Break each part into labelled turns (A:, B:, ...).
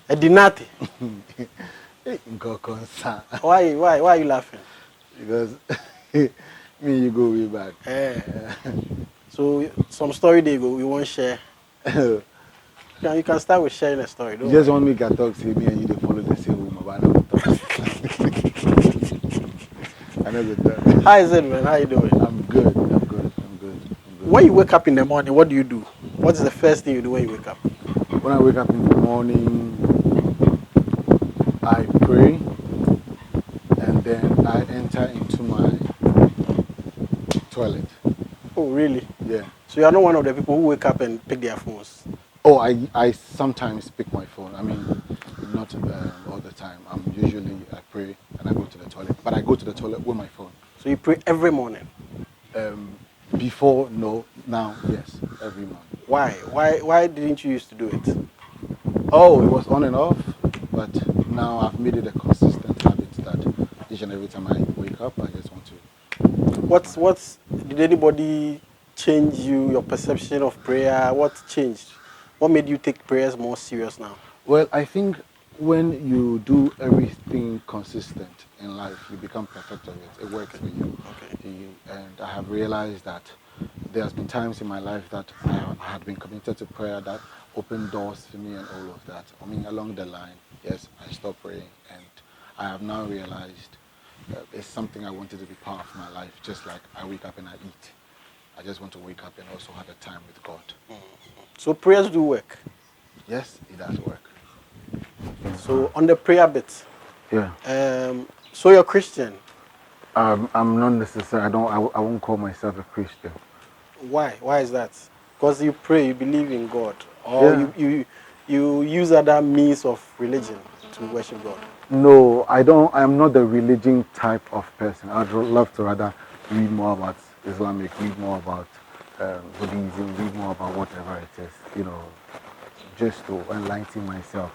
A: Eddinati.
B: Nkonkonsa.
A: Why are you laughing?
B: Because me you go way back.
A: So some story they go we won't share. You can start with sharing a story.
B: You just want me to talk to me and you to follow the same woman, but I never talk. I never talk.
A: How is it, man? How you doing?
B: I'm good.
A: When you wake up in the morning, what do you do? What's the first thing you do when you wake up?
B: When I wake up in the morning, I pray and then I enter into my toilet.
A: Oh, really?
B: Yeah.
A: So you are not one of the people who wake up and pick their phones?
B: Oh, I sometimes pick my phone. I mean, not all the time. I pray and I go to the toilet. But I go to the toilet with my phone.
A: So you pray every morning?
B: Before, no. Now, yes. Every morning.
A: Why didn't you used to do it?
B: Oh, it was on and off. But now I've made it a consistent habit that each and every time I wake up, I just want to.
A: Did anybody change your perception of prayer? What changed? What made you take prayers more serious now?
B: Well, I think when you do everything consistent in life, you become perfect of it. It works for you.
A: Okay.
B: And I have realized that there has been times in my life that I had been committed to prayer that opened doors for me and all of that. I mean, along the line, yes, I stopped praying, and I have now realized it's something I wanted to be part of my life, just like I wake up and I eat. I just want to wake up and also have a time with God.
A: So prayers do work?
B: Yes, it does work.
A: So on the prayer bit,
B: yeah.
A: So you're Christian?
B: I'm not necessarily. I won't call myself a Christian.
A: Why? Why is that? Because you pray, you believe in God, or you use other means of religion to worship God?
B: No, I don't. I'm not the religion type of person. I'd love to rather read more about Islamic, read more about Buddhism, read more about whatever it is, just to enlighten myself.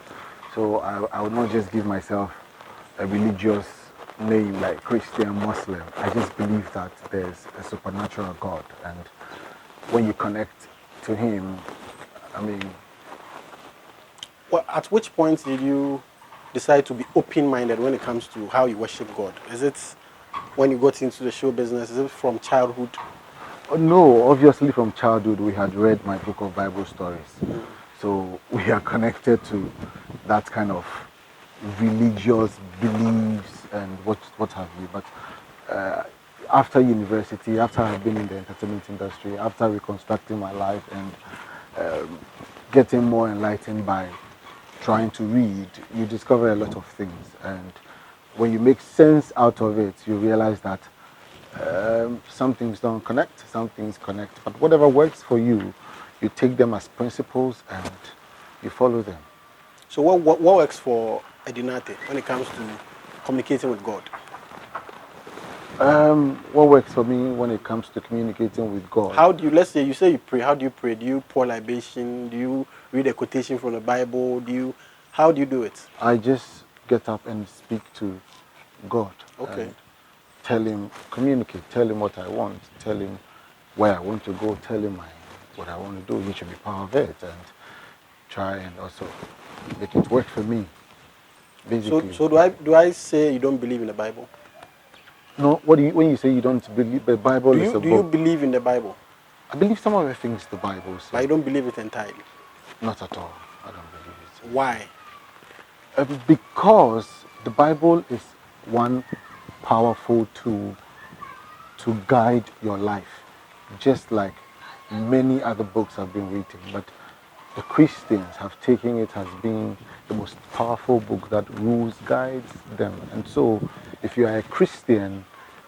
B: So I would not just give myself a religious name like Christian, Muslim. I just believe that there's a supernatural God, and when you connect to Him, I mean.
A: Well, at which point did you decide to be open-minded when it comes to how you worship God? Is it when you got into the show business? Is it from childhood?
B: No, obviously from childhood we had read my book of Bible stories. So we are connected to that kind of religious beliefs and what have you. But after university, after I've been in the entertainment industry, after reconstructing my life and getting more enlightened by trying to read, you discover a lot of things. And when you make sense out of it, you realize that some things don't connect, some things connect. But whatever works for you, you take them as principles and you follow them.
A: So what works for Eddinati when it comes to communicating with God?
B: What works for me when it comes to communicating with God?
A: How do you, let's say you pray, how do you pray? Do you pour libation? Do you read a quotation from the Bible? How do you do it?
B: I just get up and speak to God.
A: Okay.
B: And tell Him, communicate, tell Him what I want, tell Him where I want to go, tell Him what I want to do. He should be part of it, and try and also make it work for me. Basically.
A: So do I say you don't believe in the Bible?
B: No. When you say you don't believe the Bible is a book?
A: Do you believe in the Bible?
B: I believe some of the things the Bible says.
A: But you don't believe it entirely?
B: Not at all. I don't believe it.
A: Why?
B: Because the Bible is one powerful tool to guide your life, just like many other books have been written. But the Christians have taken it as being the most powerful book that rules, guides them. And so, if you are a Christian,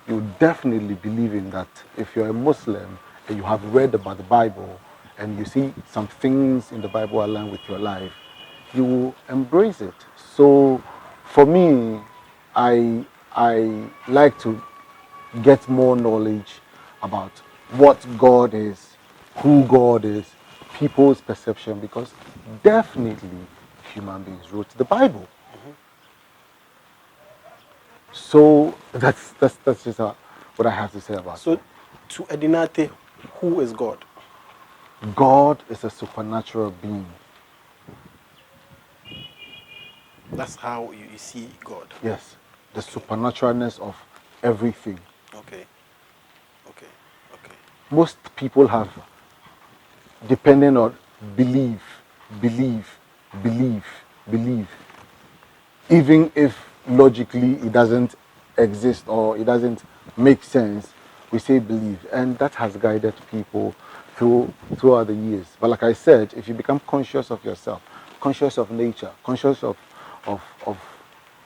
B: you definitely believe in that. If you're a Muslim and you have read about the Bible and you see some things in the Bible align with your life, you will embrace it. So, for me, I like to get more knowledge about what God is, who God is, people's perception, because definitely human beings wrote the Bible. So that's just what I have to say about
A: So,
B: it.
A: to Eddinati, who is God?
B: God is a supernatural being.
A: That's how you see God.
B: Yes, the supernaturalness of everything.
A: Okay. Okay. Okay.
B: Most people have dependent on believe, believe. Even if logically it doesn't exist or it doesn't make sense, we say believe. And that has guided people throughout the years. But like I said, if you become conscious of yourself, conscious of nature, conscious of, of,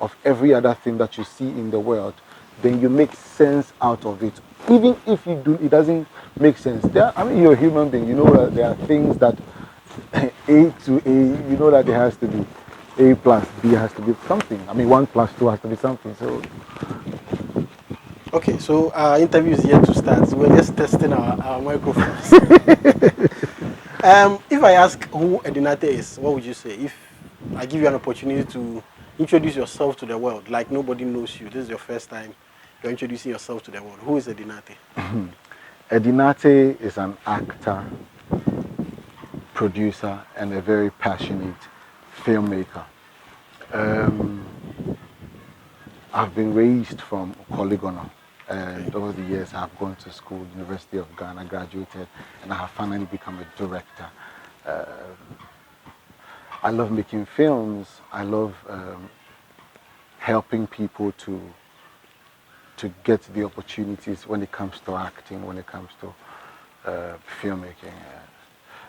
B: of every other thing that you see in the world, then you make sense out of it. Even if it doesn't make sense. You're a human being. You know that there are things that A to A, you know that there has to be A plus B has to be something. 1 plus 2 has to be something. So
A: Okay, so our interview is yet to start. We're just testing our microphones. If I ask who Eddinati is, what would you say? If I give you an opportunity to introduce yourself to the world, like nobody knows you, this is your first time you're introducing yourself to the world. Who is Eddinati?
B: Eddinati is an actor, producer, and a very passionate filmmaker. I've been raised from Polygonal, and over the years I've gone to school, University of Ghana, graduated, and I have finally become a director. I love making films. I love helping people to get the opportunities when it comes to acting, when it comes to filmmaking.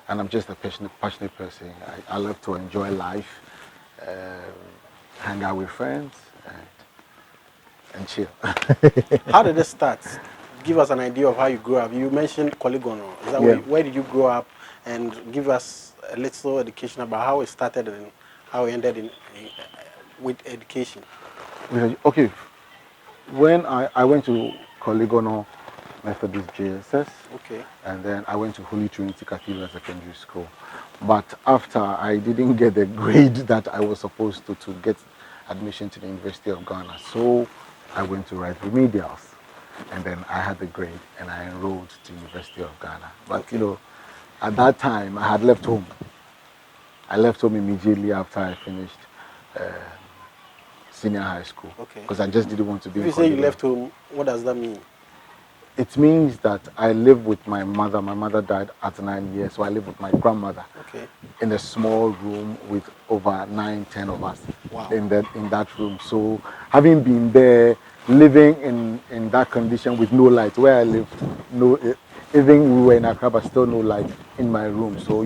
B: And I'm just a passionate person. I love to enjoy life, hang out with friends, and chill.
A: How did it start? Give us an idea of how you grew up. You mentioned Polygonal. Is that where did you grow up? And give us a little education about how it started and how it ended with education.
B: Okay, when I went to Polygonal Methodist JSS,
A: okay,
B: and then I went to Holy Trinity Cathedral Secondary School. But after I didn't get the grade that I was supposed to get admission to the University of Ghana, so I went to write remedials, and then I had the grade and I enrolled to the University of Ghana. But at that time I had left home. I left home immediately after I finished senior high school, because I just didn't want to be.
A: If you say you left home, what does that mean?
B: It means that I live with my mother. My mother died at 9 years, so I live with my grandmother in a small room with over 9, 10 of us in that room. So having been there, living in that condition with no light, where I lived, even we were in Accra, but still no light in my room. So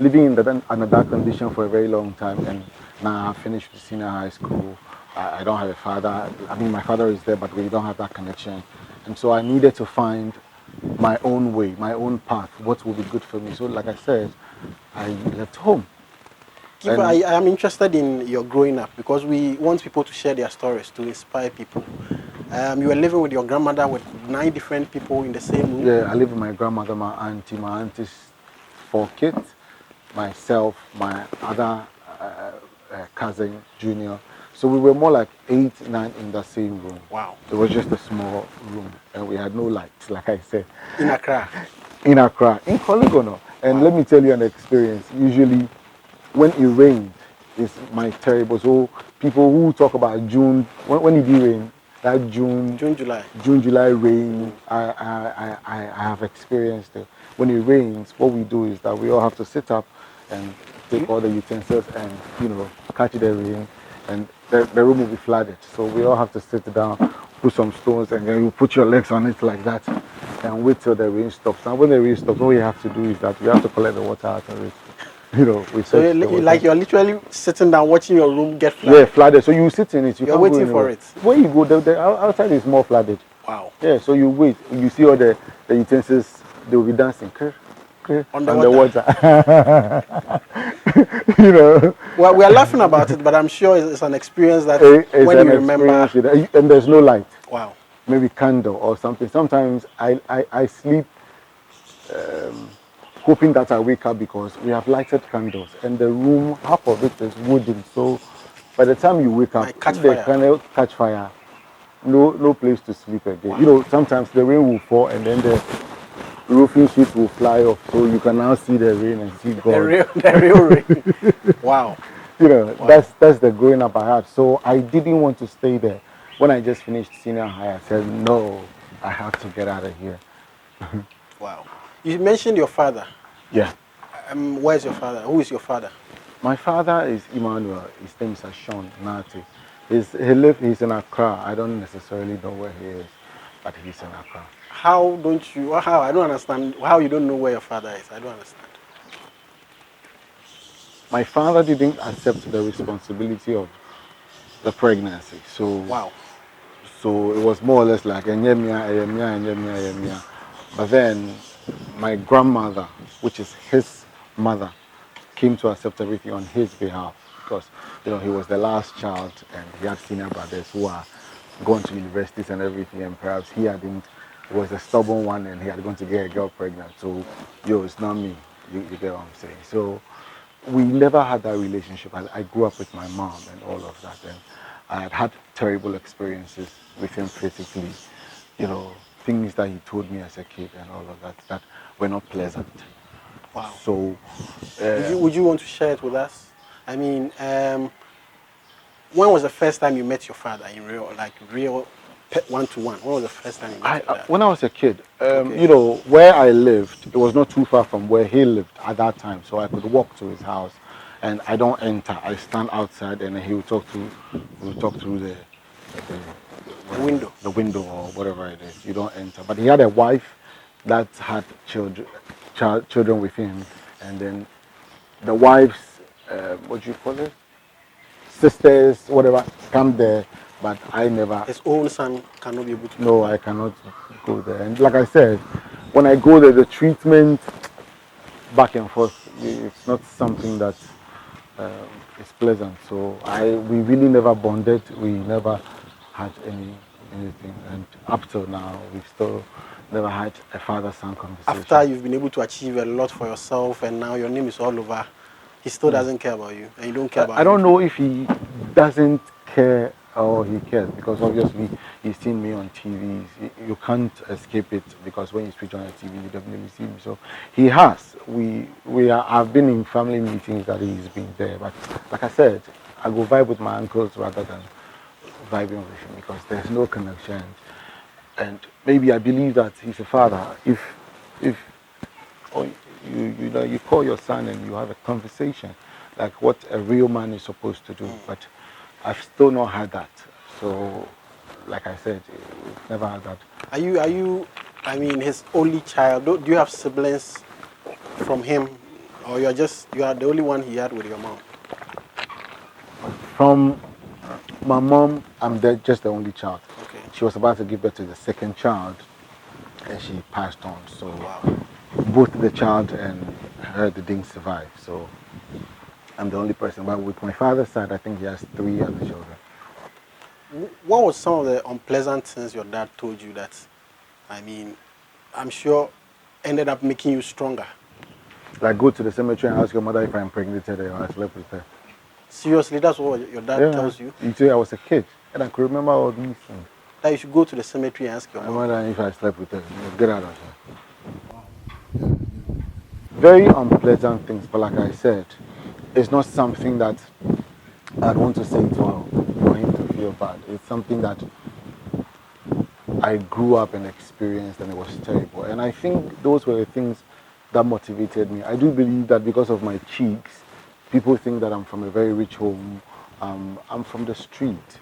B: living in that condition for a very long time, and now I finished senior high school. I don't have a father. My father is there, but we don't have that connection. And so I needed to find my own way, my own path, what would be good for me. So like I said, I left home.
A: I am interested in your growing up, because we want people to share their stories, to inspire people. You were living with your grandmother with 9 different people in the same room?
B: Yeah, I live with my grandmother, my auntie's 4 kids, myself, my other cousin, Junior. So we were more like 8, 9 in the same room.
A: Wow.
B: It was just a small room, and we had no lights, like I said.
A: In Accra?
B: In Accra, in Polygonal. And let me tell you an experience. Usually, when it rained, it's my terrible. So people who talk about June, when it did rain, that June, July rain, I have experienced it. When it rains, what we do is that we all have to sit up and take all the utensils and catch the rain. And the room will be flooded. So we all have to sit down, put some stones, and then you put your legs on it like that and wait till the rain stops. Now when the rain stops, what we have to do is that we have to collect the water out of it.
A: So you're literally sitting down watching your room get flooded?
B: Yeah, flooded. So you sit in it.
A: You're waiting for it?
B: When you go, the outside is more flooded.
A: Wow.
B: Yeah, so you wait. You see all the utensils, they will be dancing.
A: On the water. Well, we are laughing about it, but I'm sure it's an experience that when you remember.
B: And there's no light.
A: Wow.
B: Maybe candle or something. Sometimes I sleep hoping that I wake up because we have lighted candles and the room, half of it is wooden. So by the time you wake up, the candle catch fire. No place to sleep again. Wow. You know, sometimes the rain will fall and then the roofing sheets will fly off, so you can now see the rain and see God.
A: The real rain. Wow.
B: You know, wow. That's the growing up I had. So I didn't want to stay there. When I just finished senior high, I said, no, I have to get out of here.
A: Wow. You mentioned your father.
B: Yeah.
A: Where's your father? Who is your father?
B: My father is Emmanuel. His name is Sean Nartey. He's in Accra. I don't necessarily know where he is, but he's in Accra.
A: How I don't understand how you don't know where your father is. I don't understand.
B: My father didn't accept the responsibility of the pregnancy. So
A: wow.
B: So it was more or less like but then my grandmother, which is his mother, came to accept everything on his behalf because he was the last child and he had senior brothers who are going to universities and everything, and perhaps he was a stubborn one and he had gone to get a girl pregnant. So it's not me. You get what I'm saying? So we never had that relationship. I grew up with my mom and all of that, and I had terrible experiences with him physically, things that he told me as a kid and all of that were not pleasant.
A: Wow.
B: So,
A: would you want to share it with us? I mean, when was the first time you met your father in real one-to-one? When was the first time you met your dad?
B: When I was a kid, where I lived, it was not too far from where he lived at that time, so I could walk to his house. And I don't enter. I stand outside, and he will talk through the
A: window.
B: The window or whatever it is. You don't enter. But he had a wife that had children with him, and then the wife's what do you call it? Sisters, whatever, come there. But I never.
A: His own son cannot be able to.
B: No, I cannot go there. And like I said, when I go there, the treatment back and forth, it's not something that is pleasant. So we really never bonded. We never had anything, and up till now, we've still never had a father-son conversation.
A: After you've been able to achieve a lot for yourself, and now your name is all over, he still doesn't care about you, and you don't care about him.
B: I don't know if he doesn't care or he cares, because obviously he's seen me on TV. You can't escape it, because when you switch on your TV, you definitely see me. So he has. I've been in family meetings that he's been there, but like I said, I go vibe with my uncles rather than vibing with him, because there's no connection. And maybe I believe that he's a father. If you call your son and you have a conversation, like what a real man is supposed to do, but I've still not had that. So, like I said, we've never had that.
A: Are you, his only child? Do you have siblings from him, or you are the only one he had with your mom?
B: From my mom, I'm just the only child.
A: Okay.
B: She was about to give birth to the second child, and she passed on. So
A: wow.
B: Both the child and her didn't survive. So I'm the only person. But with my father's side, I think he has 3 other children.
A: What was some of the unpleasant things your dad told you that, I'm sure ended up making you stronger?
B: Like go to the cemetery and ask your mother if I'm impregnated or I slept with her.
A: Seriously, that's what your dad tells you?
B: You say I was a kid and I could remember all these things.
A: That you should go to the cemetery and ask your mother
B: if I slept with her. Get out of here. Very unpleasant things, but like I said, it's not something that I'd want to say for him to feel bad. It's something that I grew up and experienced, and it was terrible. And I think those were the things that motivated me. I do believe that because of my cheeks, people think that I'm from a very rich home. I'm from the street,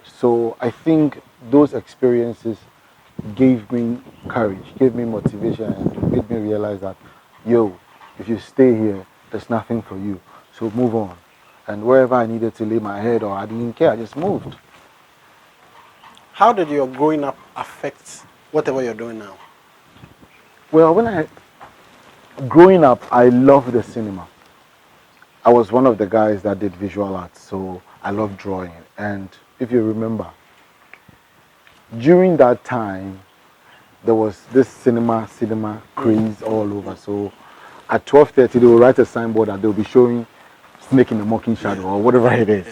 B: So I think those experiences gave me courage, gave me motivation, and made me realize that, if you stay here, there's nothing for you. So move on. And wherever I needed to lay my head, or I didn't care, I just moved.
A: How did your growing up affect whatever you're doing now?
B: Well, growing up, I loved the cinema. I was one of the guys that did visual arts, so I loved drawing. And if you remember, during that time, there was this cinema craze all over. So at 12:30 they will write a signboard and they'll be showing Snake in the Mocking Shadow or whatever it is.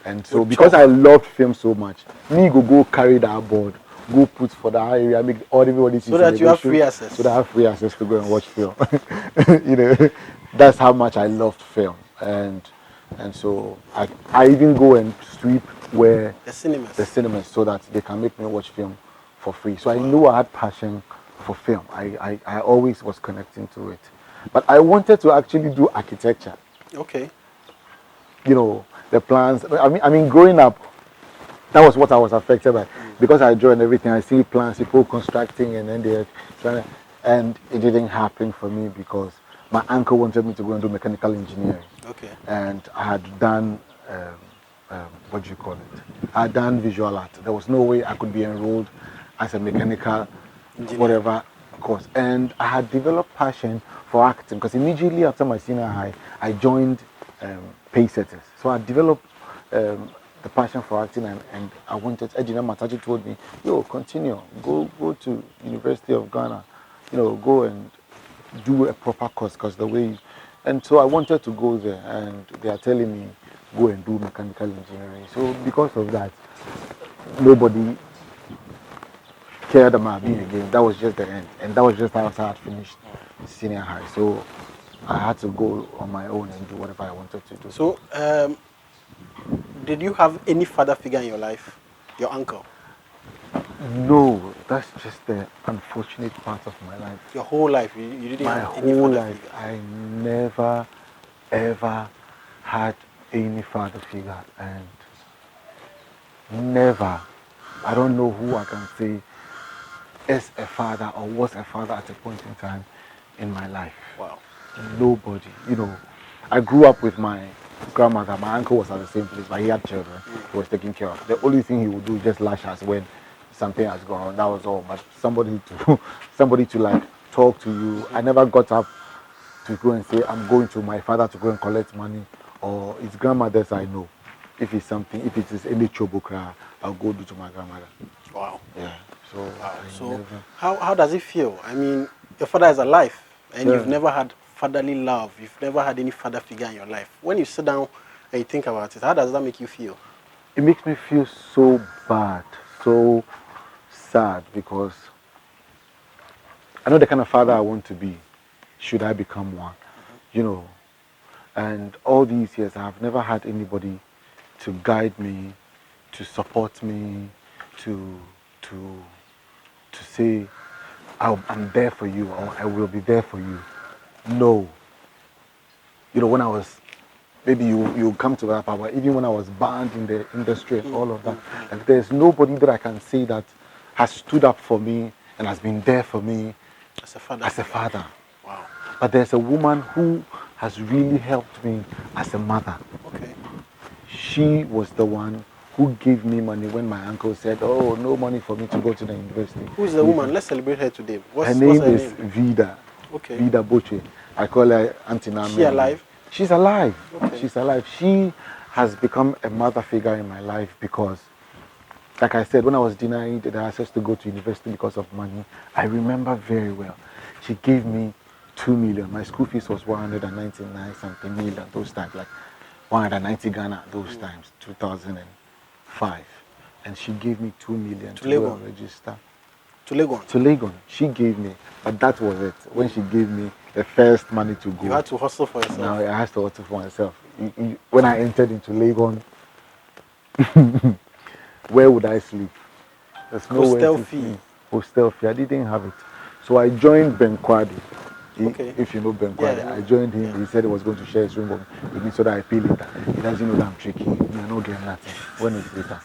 B: And so because I loved film so much, me go carry that board, go put for the area, make everybody see.
A: So that you have free access.
B: So that I have free access to go and watch film. You know, that's how much I loved film. And so I even go and sweep where
A: the cinemas
B: so that they can make me watch film for free. So I knew I had passion for film. I always was connecting to it. But I wanted to actually do architecture.
A: Okay.
B: You know, the plans. I mean, growing up, that was what I was affected by. Because I draw and everything, I see plans, people constructing, and then they're trying to, and it didn't happen for me because my uncle wanted me to go and do mechanical engineering.
A: Okay.
B: And I had done, what do you call it? I had done visual art. There was no way I could be enrolled as a mechanical, whatever course. And I had developed passion for acting because immediately after my senior high, I joined Pay Setters. So I developed the passion for acting, and I wanted. Ejina Mataji told me, "Yo, continue. Go to University of Ghana. You know, go and do a proper course because the way." And so I wanted to go there, and they are telling me go and do mechanical engineering. So because of that, nobody cared about me again. That was just the end, and that was just after I had finished senior high. So I had to go on my own and do whatever I wanted to do.
A: So, did you have any father figure in your life? Your uncle?
B: No, that's just the unfortunate part of my life.
A: Your whole life, you didn't
B: my
A: have any
B: whole
A: father
B: life,
A: figure?
B: I never ever had any father figure, and never. I don't know who I can say is a father or was a father at a point in time in my life.
A: Wow.
B: Nobody. You know, I grew up with my grandmother. My uncle was at the same place, but he had children he was taking care of. The only thing he would do is just lash us when something has gone on. That was all. But somebody to like talk to you. I never got up to go and say I'm going to my father to go and collect money, or his grandmother's. I know if it's something, if it is any chobokra, I'll go do to my grandmother.
A: Wow.
B: Yeah. So,
A: wow. So how does it feel? I mean, your father is alive, and you've never had fatherly love. You've never had any father figure in your life. When you sit down and you think about it, how does that make you feel?
B: It makes me feel so bad, so sad, because I know the kind of father I want to be, should I become one, you know. And all these years, I've never had anybody to guide me, to support me, to say, I'm there for you, or I will be there for you. No. You know, when I was, maybe you come to that power, even when I was banned in the industry and all of that, like there's nobody that I can say that has stood up for me and has been there for me
A: as a father.
B: As a father.
A: Wow.
B: But there's a woman who has really helped me as a mother.
A: Okay.
B: She was the one who gave me money when my uncle said, "Oh, no money for me to go to the university."
A: Who is the woman? Let's celebrate her today.
B: Her name is Vida.
A: Okay.
B: Vida Boche. I call her Auntie Name.
A: Is she alive?
B: She's alive.
A: Okay.
B: She's alive. She has become a mother figure in my life because, like I said, when I was denied the access to go to university because of money, I remember very well. She gave me 2 million. My school fees was 199 something million those times, like 190 Ghana those times, 2005. And she gave me 2 million to go and register.
A: To Legon?
B: To Legon. She gave me, but that was it. When she gave me the first money to go.
A: You had to hustle for yourself.
B: Now I had to hustle for myself. When I entered into Legon, where would I sleep? There's nowhere
A: hostel
B: to
A: fee.
B: sleep. Hostel fee. I didn't have it. So I joined Ben Kwadi.
A: Okay.
B: If you know Ben Kwadi,
A: Yeah,
B: I joined him. Yeah. He said he was going to share his room with me so that I pay later. He doesn't know that I'm tricky. Me, I don't get nothing. When is later?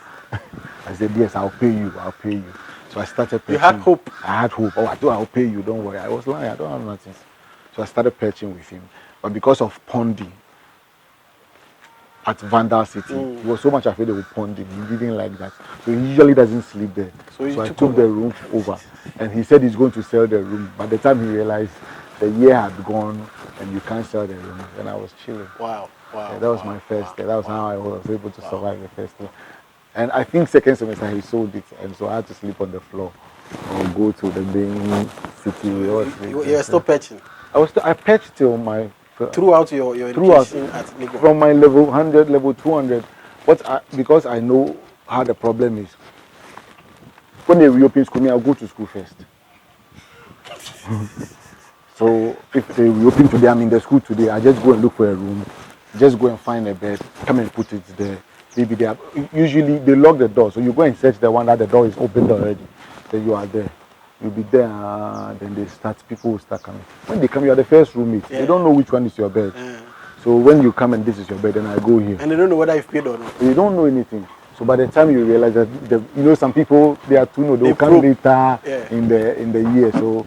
B: I said, yes, I'll pay you. I'll pay you. So I started paying.
A: You had hope?
B: I had hope. Oh, I'll pay you. Don't worry. I was lying. I don't have nothing. So I started patching with him. But because of Pondi at Vandal City, he was so much afraid of Pondi. He didn't like that. So he usually doesn't sleep there. So I took the room over. And he said he's going to sell the room. By the time he realized the year had gone and you can't sell the room, then I was chilling.
A: Wow. Wow.
B: Yeah, that was my first year. That was how I was able to survive the first year. And I think second semester he sold it, and so I had to sleep on the floor or go to the main city.
A: You were still patching?
B: I patched till my...
A: Throughout your education at Legon?
B: From my level 100, level 200. Because I know how the problem is. When they reopen school, I'll go to school first. So if they reopen today, I'm in the school today, I just go and look for a room, just go and find a bed, come and put it there. Maybe usually they lock the door, so you go and search the one that the door is opened already. Then you are there. You'll be there, then people will start coming. When they come, you are the first roommate. Yeah. They don't know which one is your bed. Yeah. So when you come and this is your bed, then I go here.
A: And they don't know whether you've paid or not.
B: They don't know anything. So by the time you realize that, some people, they are too, they'll come later in the year. So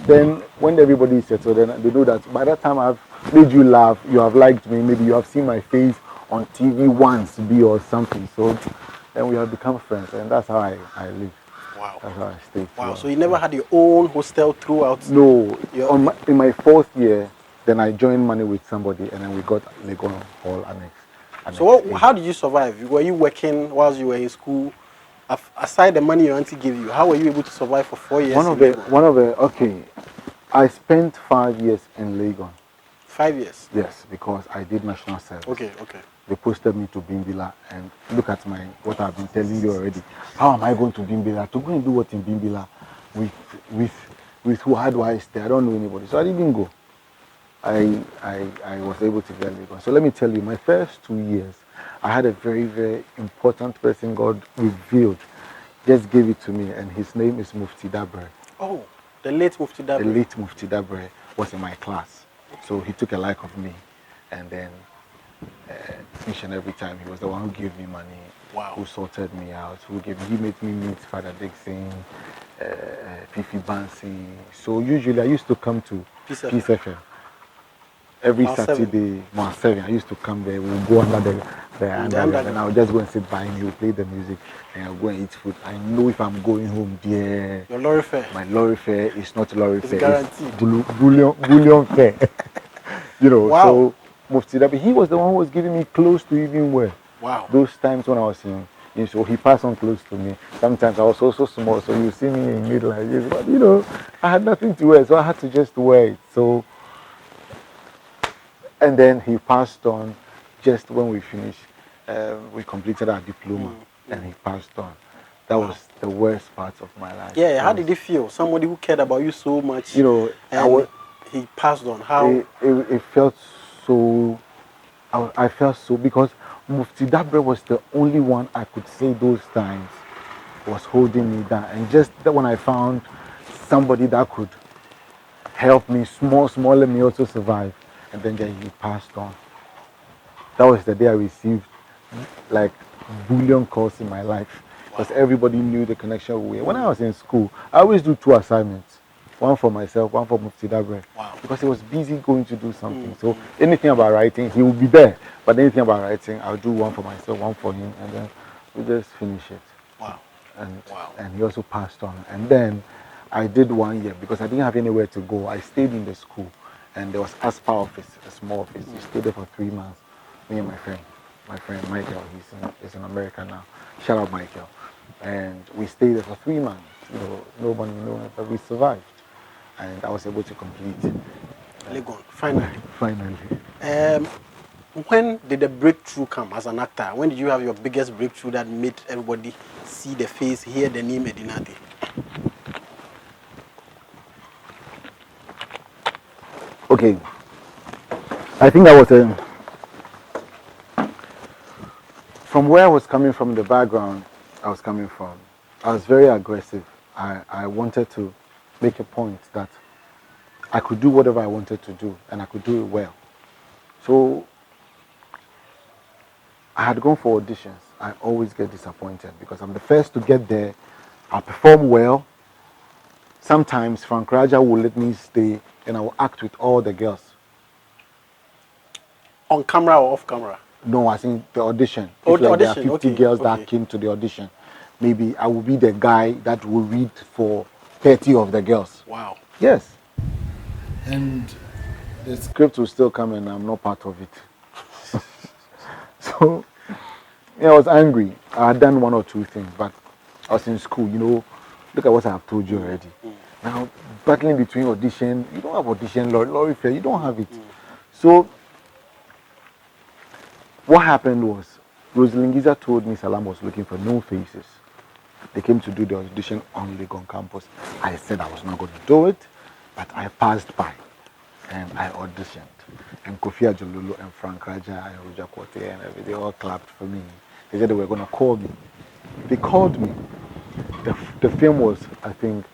B: then when everybody is settled, then they know that by that time I've made you laugh, you have liked me, maybe you have seen my face on TV once or something. So then we have become friends, and that's how I live.
A: Wow.
B: That's how I stay.
A: Wow. So you never had your own hostel throughout?
B: No. In my 4th year, then I joined money with somebody, and then we got Legon Hall Annex.
A: So how did you survive? Were you working whilst you were in school? Aside the money your auntie gave you, how were you able to survive for 4 years?
B: I spent 5 years in Legon.
A: 5 years?
B: Yes, because I did national service.
A: Okay.
B: They posted me to Bimbila, and look at what I've been telling you already. How am I going to Bimbila? To go and do what in Bimbila? With who? How do I stay? I don't know anybody. So I didn't go. I was able to get Legon. So let me tell you, my first 2 years, I had a very, very important person God revealed. Just gave it to me, and his name is Mufti Dabre.
A: Oh, the late Mufti Dabre.
B: The late Mufti Dabre was in my class. So he took a like of me, and then each and every time he was the one who gave me money, who sorted me out, he made me meet Father Dixon, Fifi Bansi. So usually I used to come to Peace FM. Every Saturday, March 7, I used to come there. We'll go under the underground, and I'll just go and sit by him. He'll play the music, and I'll go and eat food. I know if I'm going home, dear.
A: Your lorry fare?
B: My lorry fare is not lorry fare.
A: Guaranteed.
B: It's bullion fare.
A: Wow.
B: So Mufti Dabi, he was the one who was giving me clothes to even wear.
A: Wow.
B: Those times when I was so he passed on clothes to me. Sometimes I was also small, so you see me in middle like this, but I had nothing to wear, so I had to just wear it. So. And then he passed on just when we finished. We completed our diploma, and he passed on. That was the worst part of my life.
A: Yeah, how did it feel? Somebody who cared about you so much, and he passed on. How?
B: It felt so... I felt so, because Mufti Dabre was the only one I could say those times was holding me down. And just that when I found somebody that could help me, small, let me also survive. And then he passed on. That was the day I received like bullion calls in my life, because everybody knew the connection we had. When I was in school, I always do 2 assignments, one for myself, one for Mufti Dabre.
A: Wow.
B: Because he was busy going to do something. So anything about writing, he would be there. But anything about writing, I'll do one for myself, one for him, and then we just finish it.
A: Wow.
B: And he also passed on. And then I did 1 year because I didn't have anywhere to go. I stayed in the school. And there was ASPA office, a small office. We stayed there for 3 months. Me and my friend Michael, he's in America now. Shout out Michael. And we stayed there for 3 months. Nobody knew, but we survived. And I was able to complete.
A: Legon, finally.
B: Finally.
A: When did the breakthrough come as an actor? When did you have your biggest breakthrough that made everybody see the face, hear the name Eddinati?
B: Okay, I think I was from where I was coming from, the background I was coming from, I was very aggressive. I wanted to make a point that I could do whatever I wanted to do, and I could do it well. So I had gone for auditions. I always get disappointed because I'm the first to get there. I perform well. Sometimes Frank Raja will let me stay and I will act with all the girls.
A: On camera or off camera?
B: No, I think the audition.
A: The audition.
B: There are 50 girls that came to the audition. Maybe I will be the guy that will read for 30 of the girls.
A: Wow.
B: Yes. And the script will still come and I'm not part of it. So, I was angry. I had done 1 or 2 things, but I was in school, Look at what I have told you already. Now, battling between audition, you don't have audition, Laurie Fair, you don't have it. So, what happened was, Rosalind Giza told me Salam was looking for no faces. They came to do the audition on Legon campus. I said I was not going to do it, but I passed by and I auditioned. And Kofi Ajololo and Frank Raja and Roger Kote and everything, they all clapped for me. They said they were going to call me. They called me. The film was, I think,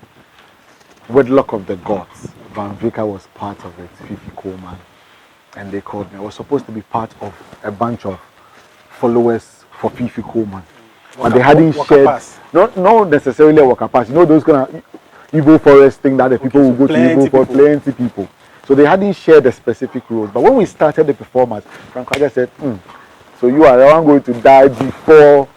B: Wedlock of the Gods. Van Vika was part of it, Fifi Coleman. And they called me. I was supposed to be part of a bunch of followers for Fifi Coleman. But they hadn't shared, not necessarily a worker pass. You know those kind of Igbo forest thing that the people will go to Igbo for plenty people. So they hadn't shared a specific roles. But when we started the performance, Frank Raja said, so you are the one going to die before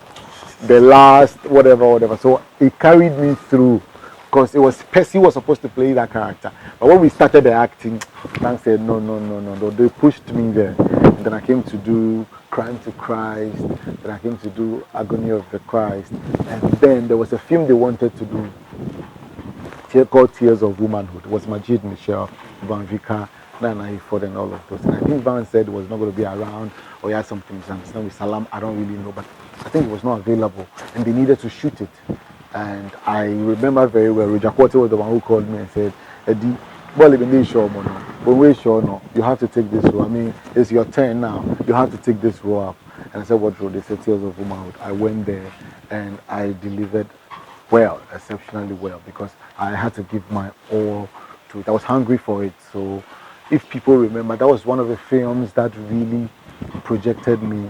B: the last whatever. So it carried me through because it was Percy was supposed to play that character. But when we started the acting, Frank said, no. They pushed me there. And then I came to do Crime to Christ. Then I came to do Agony of the Christ. And then there was a film they wanted to do called Tears of Womanhood. It was Majid Michel, Van Vika, Nana Ifod, and all of those. And I think Van said it was not going to be around, or he had something to understand with Salam. I don't really know, but I think it was not available, and they needed to shoot it. And I remember very well, Roger Kote was the one who called me and said, Eddie, well, even this show, when we're sure, no, you have to take this role. I mean, it's your turn now. You have to take this role up. And I said, what role? They said, Tears of Womanhood. I went there and I delivered well, exceptionally well, because I had to give my all to it. I was hungry for it. So if people remember, that was one of the films that really projected me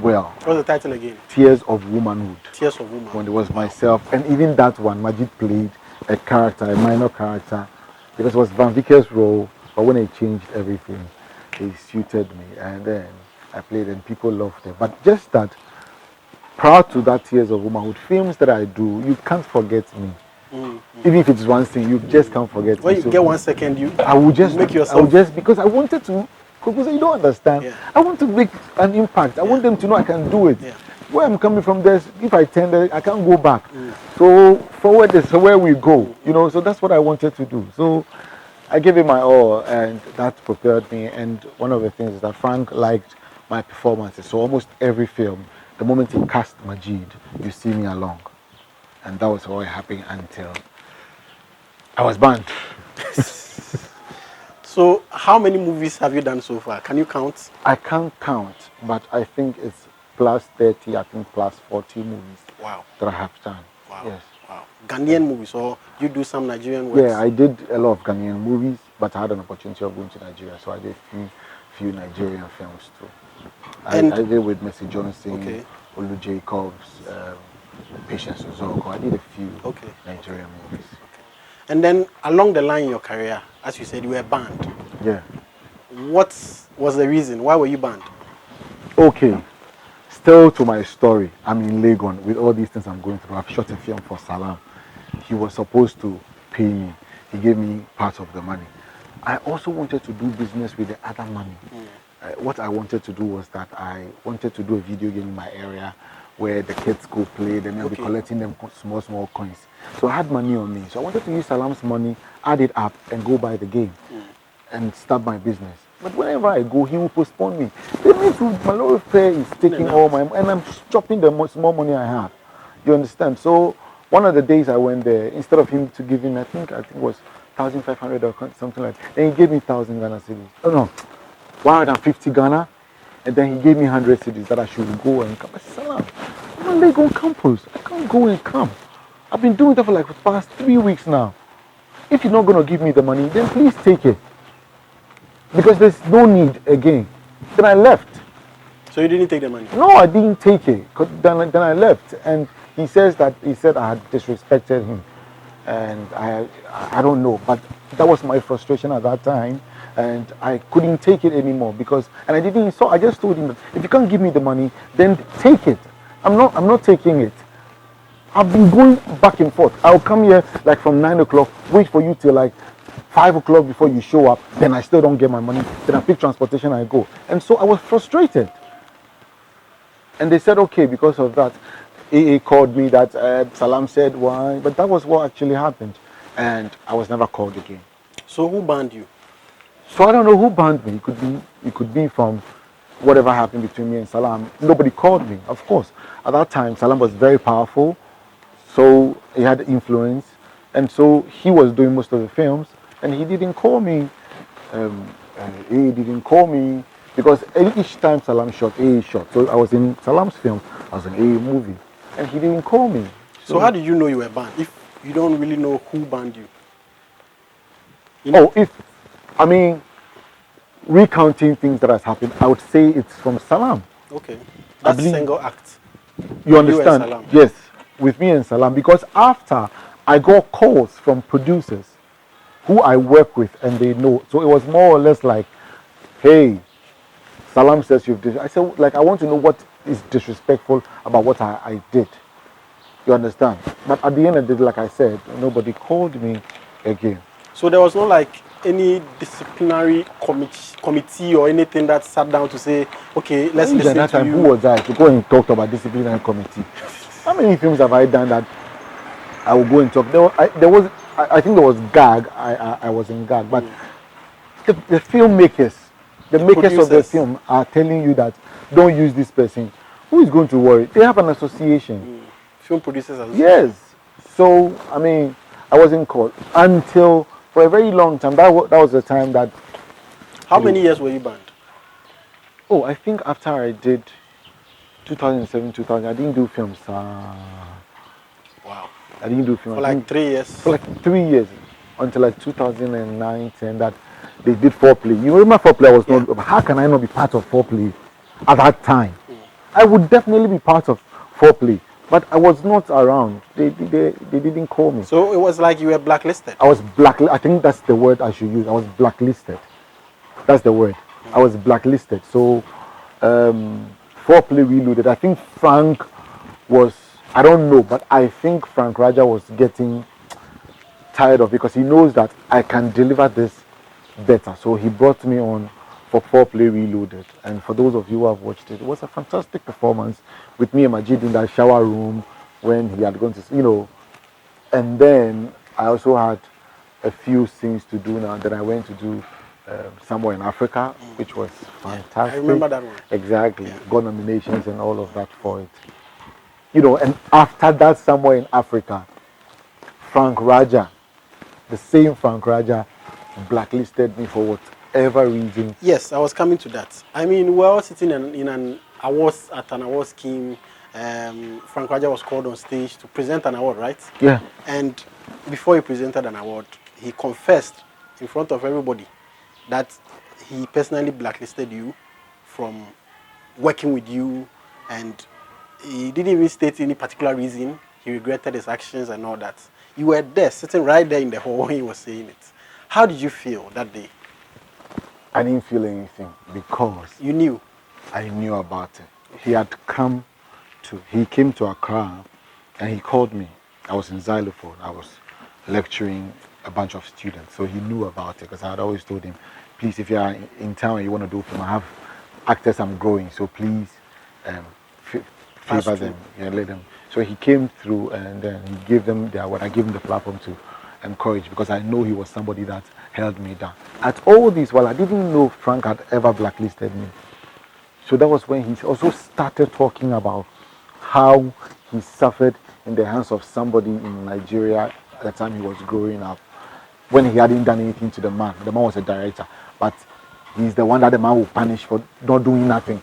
B: well.
A: What's the title again?
B: Tears of Womanhood.
A: Tears of Womanhood.
B: When it was myself, and even that one, Majid played a character, a minor character, because it was Van Vika's role, but when he changed everything, he suited me, and then I played and people loved it. But just that, prior to that Tears of Womanhood, films that I do, you can't forget me. Even if it's one thing, you just can't forget
A: when
B: me.
A: When you get 1 second,
B: I will just
A: make yourself.
B: I will just, because I wanted to, because you don't understand.
A: Yeah.
B: I want to make an impact. I want them to know I can do it.
A: Yeah.
B: Where I'm coming from, if I turn there, I can't go back. So forward is where we go. So that's what I wanted to do. So I gave it my all, and that prepared me. And one of the things is that Frank liked my performances. So almost every film, the moment he cast Majid, you see me along. And that was how it happened until I was banned.
A: So how many movies have you done so far? Can you count? I
B: can't count, but I think it's plus 30, I think plus 40 movies.
A: Wow.
B: That I have done.
A: Wow.
B: Yes.
A: Wow. Ghanaian movies, or you do some Nigerian works?
B: Yeah, I did a lot of Ghanaian movies, but I had an opportunity of going to Nigeria, so I did few Nigerian films too. I did with Mercy Johnson, Olu Jacobs, Patience Ozoko. I did a few Nigerian movies.
A: Okay. And then along the line in your career, as you said, you were banned.
B: Yeah.
A: What was the reason? Why were you banned?
B: Okay. Still to my story, I'm in Legon with all these things I'm going through. I've shot a film for Salam. He was supposed to pay me. He gave me part of the money. I also wanted to do business with the other money. What I wanted to do was that I wanted to do a video game in my area where the kids go play, then I'll be collecting them small coins. So I had money on me. So I wanted to use Salam's money, add it up, and go buy the game and start my business. But whenever I go, he will postpone me. That means my Lord Fair is taking all my money, and I'm chopping the small money I have. You understand? So one of the days I went there, instead of him to give him, I think it was 1,500 or something like that, and he gave me 1,000 Ghana cedis. Oh no, 150 Ghana, and then he gave me 100 cedis that I should go and come. I said, Salam, I'm on Legon campus. I can't go and come. I've been doing that for like the past 3 weeks now. If you're not going to give me the money, then please take it. Because there's no need again. Then I left.
A: So you didn't take the money?
B: No, I didn't take it. Then I left. And he said I had disrespected him. And I don't know. But that was my frustration at that time. And I couldn't take it anymore because, and I didn't, so I just told him that if you can't give me the money, then take it. I'm not taking it. I've been going back and forth. I'll come here like from 9 o'clock, wait for you till like 5 o'clock before you show up, then I still don't get my money, then I pick transportation and I go. And so I was frustrated. And they said, okay, because of that, AA called me that Salam said why, but that was what actually happened, and I was never called again.
A: So who banned you?
B: So I don't know who banned me. It could be from whatever happened between me and Salam. Nobody called me. Of course, at that time Salam was very powerful, so he had influence, and so he was doing most of the films, and he didn't call me. He didn't call me because each time Salam shot, AA shot. So I was in Salam's film, I was in AA movie, and he didn't call me.
A: So how did you know you were banned if you don't really know who banned you?
B: I mean, recounting things that has happened, I would say it's from Salam.
A: Okay, that's a single act.
B: You understand? Yes, with me and Salam, because after I got calls from producers who I work with and they know, so it was more or less like, hey, Salam says you've did. I said, like, I want to know what is disrespectful about what I did. You understand? But at the end of the day, like I said, nobody called me again.
A: So there was no like any disciplinary committee or anything that sat down to say, okay, let's listen
B: that
A: to
B: time,
A: you.
B: Who was I to go and talk about disciplinary committee? How many films have I done that I will go and talk? I think there was gag. I was in gag, but the filmmakers, the makers producers of the film are telling you that don't use this person. Who is going to worry? They have an association.
A: Film producers association.
B: Yes. So I mean, I was in court until for a very long time. That was the time that.
A: How many years were you banned?
B: Oh, I think after I did 2007, 2000, I didn't do films.
A: Wow.
B: I didn't do films.
A: For like 3 years?
B: For like 3 years. Until like 2009, 10, that they did Foreplay. You remember Foreplay? I was not. How can I not be part of Foreplay at that time? I would definitely be part of Foreplay. But I was not around. They didn't call me.
A: So it was like you were blacklisted?
B: I was blacklisted. I think that's the word I should use. I was blacklisted. That's the word. I was blacklisted. So, Foreplay Reloaded. I think Frank was, I don't know, but I think Frank Raja was getting tired of it because he knows that I can deliver this better. So he brought me on for Foreplay Reloaded. And for those of you who have watched it, it was a fantastic performance with me and Majid in that shower room when he had gone to, and then I also had a few things to do now that I went to do somewhere in Africa, which was fantastic.
A: I remember that one.
B: Exactly. Got nominations and all of that for it. And after that, somewhere in Africa, Frank Raja, the same Frank Raja, blacklisted me for whatever reason.
A: Yes, I was coming to that. I mean, we were sitting in an awards scheme. Frank Raja was called on stage to present an award, right?
B: Yeah.
A: And before he presented an award, he confessed in front of everybody that he personally blacklisted you from working with you, and he didn't even state any particular reason. He regretted his actions and all that. You were there, sitting right there in the hall when he was saying it. How did you feel that day?
B: I didn't feel anything because
A: you knew.
B: I knew about it. He came to Accra and he called me. I was in Xylophone. I was lecturing a bunch of students. So he knew about it because I had always told him, please, if you are in town and you want to do film, I have actors I'm growing. So please favor them. Yeah, let them. So he came through and then he gave them their award. I gave him the platform to encourage because I know he was somebody that held me down. At all this, while I didn't know Frank had ever blacklisted me. So that was when he also started talking about how he suffered in the hands of somebody in Nigeria at the time he was growing up, when he hadn't done anything to the man. The man was a director, but he's the one that the man will punish for not doing nothing.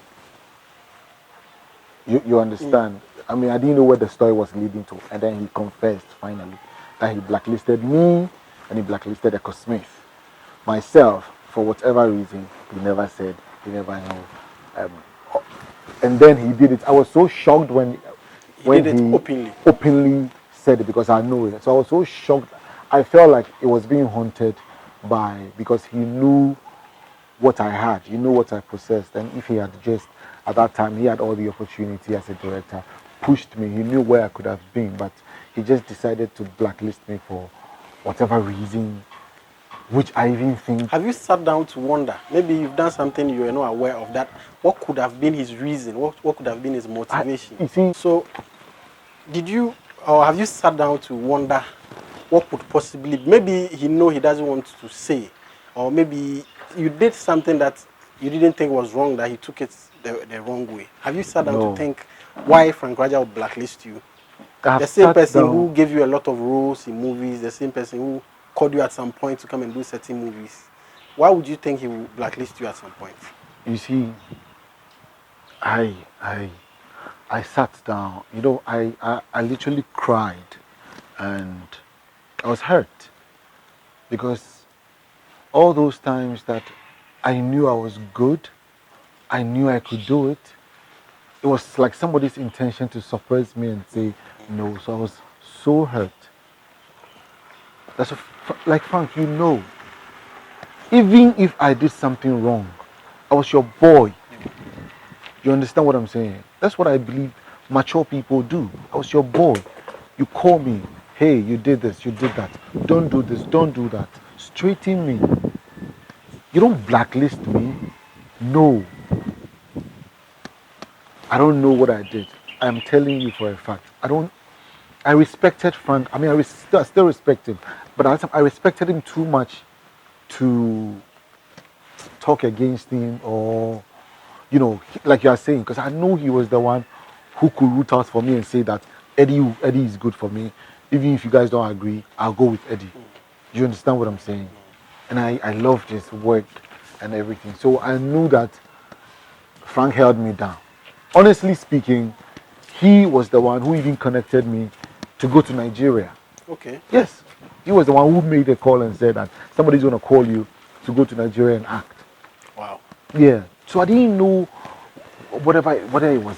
B: You understand? I mean, I didn't know where the story was leading to, and then he confessed finally that he blacklisted me and he blacklisted Echo Smith. Myself, for whatever reason, he never said, he never knew. And then he did it. I was so shocked when
A: he did it
B: openly said it because I know it. So I was so shocked. I felt like it was being haunted because he knew what I had, he knew what I possessed, and if he had just at that time he had all the opportunity as a director, pushed me, he knew where I could have been, but he just decided to blacklist me for whatever reason, which I even think.
A: Have you sat down to wonder? Maybe you've done something you were not aware of that. What could have been his reason? What could have been his motivation?
B: You see,
A: so Did you or have you sat down to wonder what could possibly, maybe he doesn't want to say, or maybe you did something that you didn't think was wrong, that he took it the wrong way? Have you sat down to
B: No.
A: think why Frank Raja would blacklist you?
B: I've
A: The same
B: sat
A: person
B: down.
A: who gave you a lot of roles in movies, the same person who called you at some point to come and do certain movies. Why would you think he will blacklist you at some point?
B: You see, I I I sat down. I literally cried, and I was hurt because all those times that I knew I was good, I knew I could do it. It was like somebody's intention to suppress me and say no. So I was so hurt. Like Frank, even if I did something wrong, I was your boy. You understand what I'm saying? That's what I believe mature people do. I was your boy. You call me, hey, you did this, you did that. Don't do this, don't do that. Straighten me. You don't blacklist me. No. I don't know what I did. I'm telling you for a fact. I respected Frank. I mean, I still respect him. But at the time, I respected him too much to talk against him or, like you are saying, because I know he was the one who could root out for me and say that Eddie is good for me. Even if you guys don't agree, I'll go with Eddie. Do you understand what I'm saying? And I loved his work and everything. So I knew that Frank held me down. Honestly speaking, he was the one who even connected me to go to Nigeria.
A: Okay.
B: Yes, he was the one who made a call and said that somebody's going to call you to go to Nigeria and act.
A: Wow.
B: Yeah. So I didn't know whether it was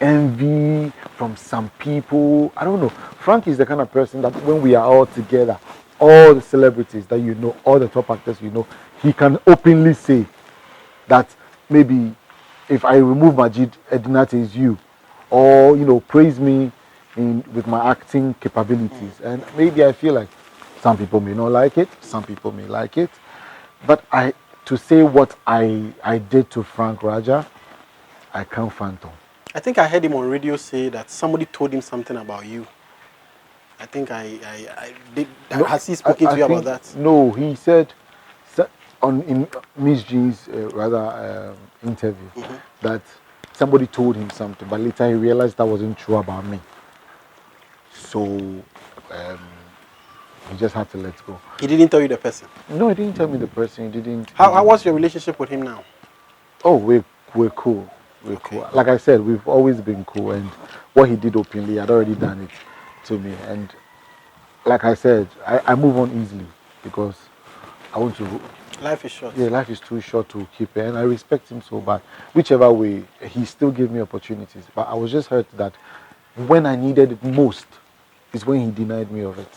B: envy from some people. I don't know. Frank is the kind of person that when we are all together, all the celebrities that you know, all the top actors you know, he can openly say that maybe if I remove Majid, Eddinati is you, or praise me with my acting capabilities. And maybe I feel like some people may not like it, some people may like it, but to say what I did to Frank Raja, I can't phantom.
A: I think I heard him on radio say that somebody told him something about you. I think I did.
B: No,
A: Has he spoken
B: I
A: to you about
B: think
A: that?
B: no. He said in Miss G's interview that somebody told him something, but later he realized that wasn't true about me. So he just had to let go.
A: He didn't tell you the person.
B: No, he didn't tell me the person. He didn't.
A: How was your relationship with him now?
B: Oh, we're cool. We're
A: Okay.
B: cool. Like I said, we've always been cool, and what he did openly, I'd already done it to me. And like I said, I move on easily because I want to.
A: Life is short.
B: Yeah, life is too short to keep it, and I respect him so bad. Whichever way, he still gave me opportunities. But I was just hurt that when I needed it most is when he denied me of it.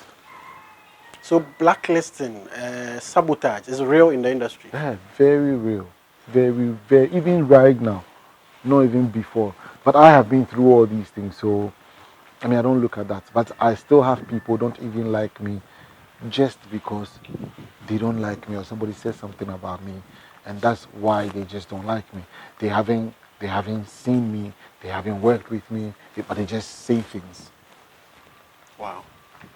A: So blacklisting, sabotage is real in the industry.
B: Yeah, very real. Very, very, even right now, not even before. But I have been through all these things, so I mean, I don't look at that. But I still have people don't even like me just because they don't like me or somebody says something about me, and that's why they just don't like me. They haven't seen me, they haven't worked with me, but they just say things.
A: Wow.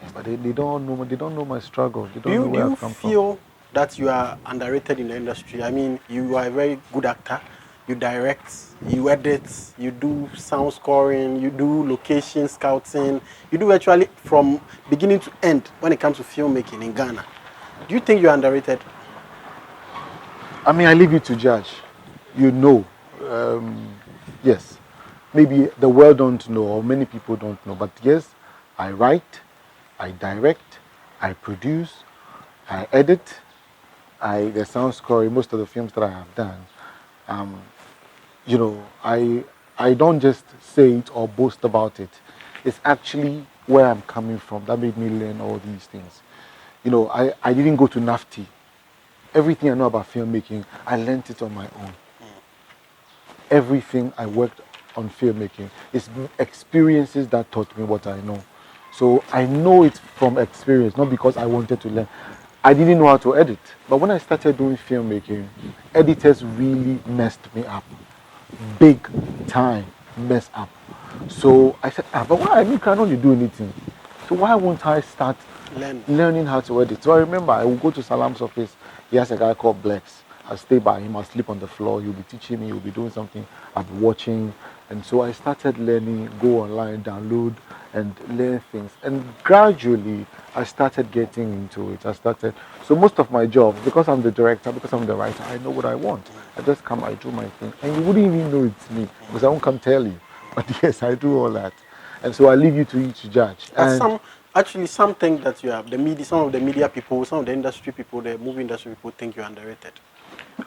B: Yeah, but they don't know my struggle. They
A: Do
B: don't know
A: you do
B: where
A: you
B: I've come from.
A: feel that you are underrated in the industry? I mean, you are a very good actor. You direct, you edit, you do sound scoring, you do location scouting. You do actually from beginning to end when it comes to filmmaking in Ghana. Do you think you're underrated?
B: I mean, I leave you to judge. You know, yes. Maybe the world don't know, or many people don't know. But yes, I write, I direct, I produce, I edit, the sound score in most of the films that I have done. You know, I don't just say it or boast about it. It's actually where I'm coming from that made me learn all these things. You know, I didn't go to NAFTI. Everything I know about filmmaking, I learned it on my own. Everything I worked on filmmaking is experiences that taught me what I know. So I know it from experience, not because I wanted to learn. I didn't know how to edit, but when I started doing filmmaking, editors really messed me up. Big time mess up. So I said, but why? I mean, can only do anything. So why won't I start learning how to edit? So I remember I would go to Salam's office. He has a guy called Blex. I'll stay by him. I'll sleep on the floor. He'll be teaching me. He'll be doing something. I'll be watching. And so I started learning, go online, download, and learn things. And gradually, I started getting into it. So most of my job, because I'm the director, because I'm the writer, I know what I want. I just come, I do my thing. And you wouldn't even know it's me, because I won't come tell you. But yes, I do all that. And so I leave you to each judge. And
A: some think that you have the media, some of the media people, some of the industry people, the movie industry people think you're underrated.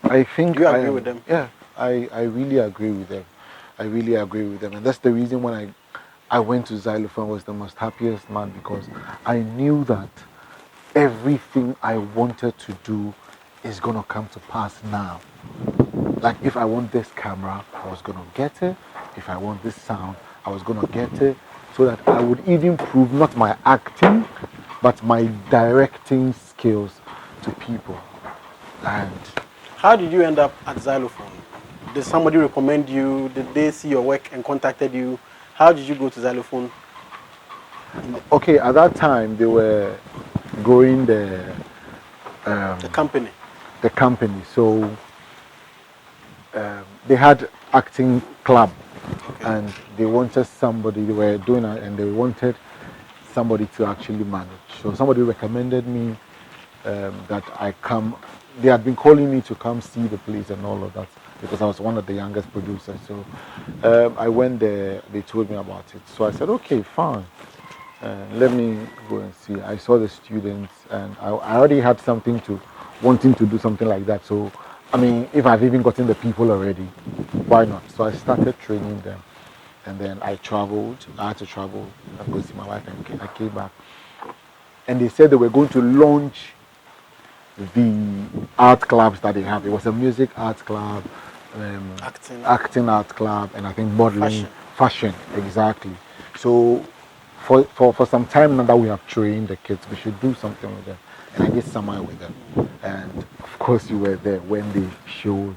B: I think
A: Do you agree with them?
B: Yeah, I really agree with them. I really agree with them. And that's the reason when I went to Xylophone, I was the most happiest man, because I knew that everything I wanted to do is going to come to pass now. Like if I want this camera, I was going to get it. If I want this sound, I was going to get it. So that I would even prove not my acting, but my directing skills to people. And
A: how did you end up at Xylophone? Did somebody recommend you? Did they see your work and contacted you? How did you go to Xylophone?
B: Okay, at that time they were growing the
A: company.
B: The company. So they had acting club, and they wanted somebody. They were doing it, and they wanted somebody to actually manage. So somebody recommended me that I come. They had been calling me to come see the place and all of that, because I was one of the youngest producers. So I went there. They told me about it. So I said, okay, fine. Let me go and see. I saw the students, and I already had something to wanting to do something like that. So, I mean, if I've even gotten the people already, why not? So I started training them, and then I traveled. I had to travel and go see my wife, and I came back. And they said they were going to launch the art clubs that they have. It was a music art club, acting art club, and I think modeling, fashion exactly. So for some time now that we have trained the kids, we should do something with them. And I did summer with them. And of course you were there when they showed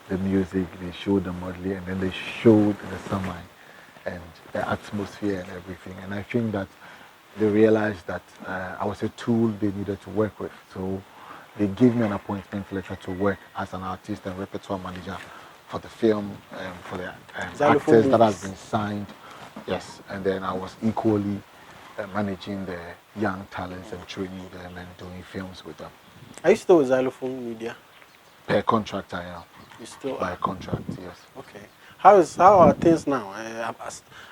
B: the music, they showed the modeling, and then they showed the summer and the atmosphere and everything. And I think that they realized that I was a tool they needed to work with. So they gave me an appointment letter to work as an artist and repertoire manager for the film, for the actors that have been signed. Yes, and then I was equally managing the young talents and training them and doing films with them.
A: Are you still with Xylophone Media?
B: Per contract, I am.
A: You still
B: by contract, yes.
A: Okay. How are things now?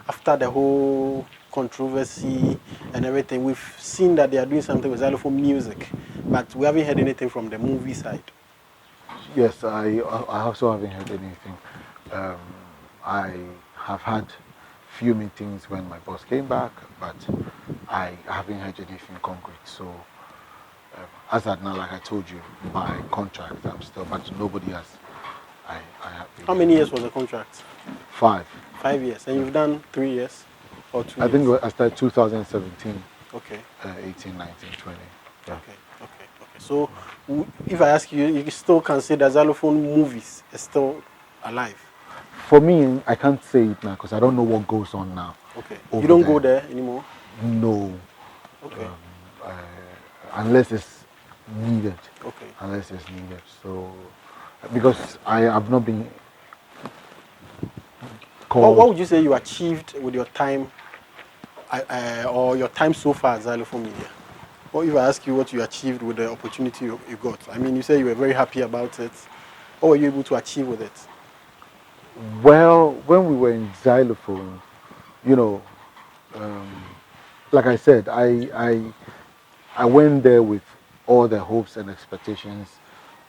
A: After the whole controversy and everything, we've seen that they are doing something with Xylophone music, but we haven't heard anything from the movie side.
B: Yes, I also haven't heard anything. I have had few meetings when my boss came back, but I haven't heard anything concrete. So as at now, like I told you, by contract, I'm still, but nobody has.
A: How many years was the contract?
B: 5.
A: 5 years. And you've done 3 years or 2
B: years? I think I started 2017.
A: Okay.
B: 18, 19, 20. Yeah.
A: Okay. So if I ask you, you still consider Xylophone movies is still alive?
B: For me, I can't say it now because I don't know what goes on now.
A: Okay. You don't go there anymore?
B: No.
A: Okay.
B: Unless it's needed.
A: Okay.
B: Unless it's needed. So, because I have not been called.
A: What would you say you achieved with your time, or your time so far at Xylophone Media? Or if I ask you what you achieved with the opportunity you got, I mean, you say you were very happy about it. What were you able to achieve with it?
B: Well, when we were in Xylophone, you know, like I said, I went there with all the hopes and expectations,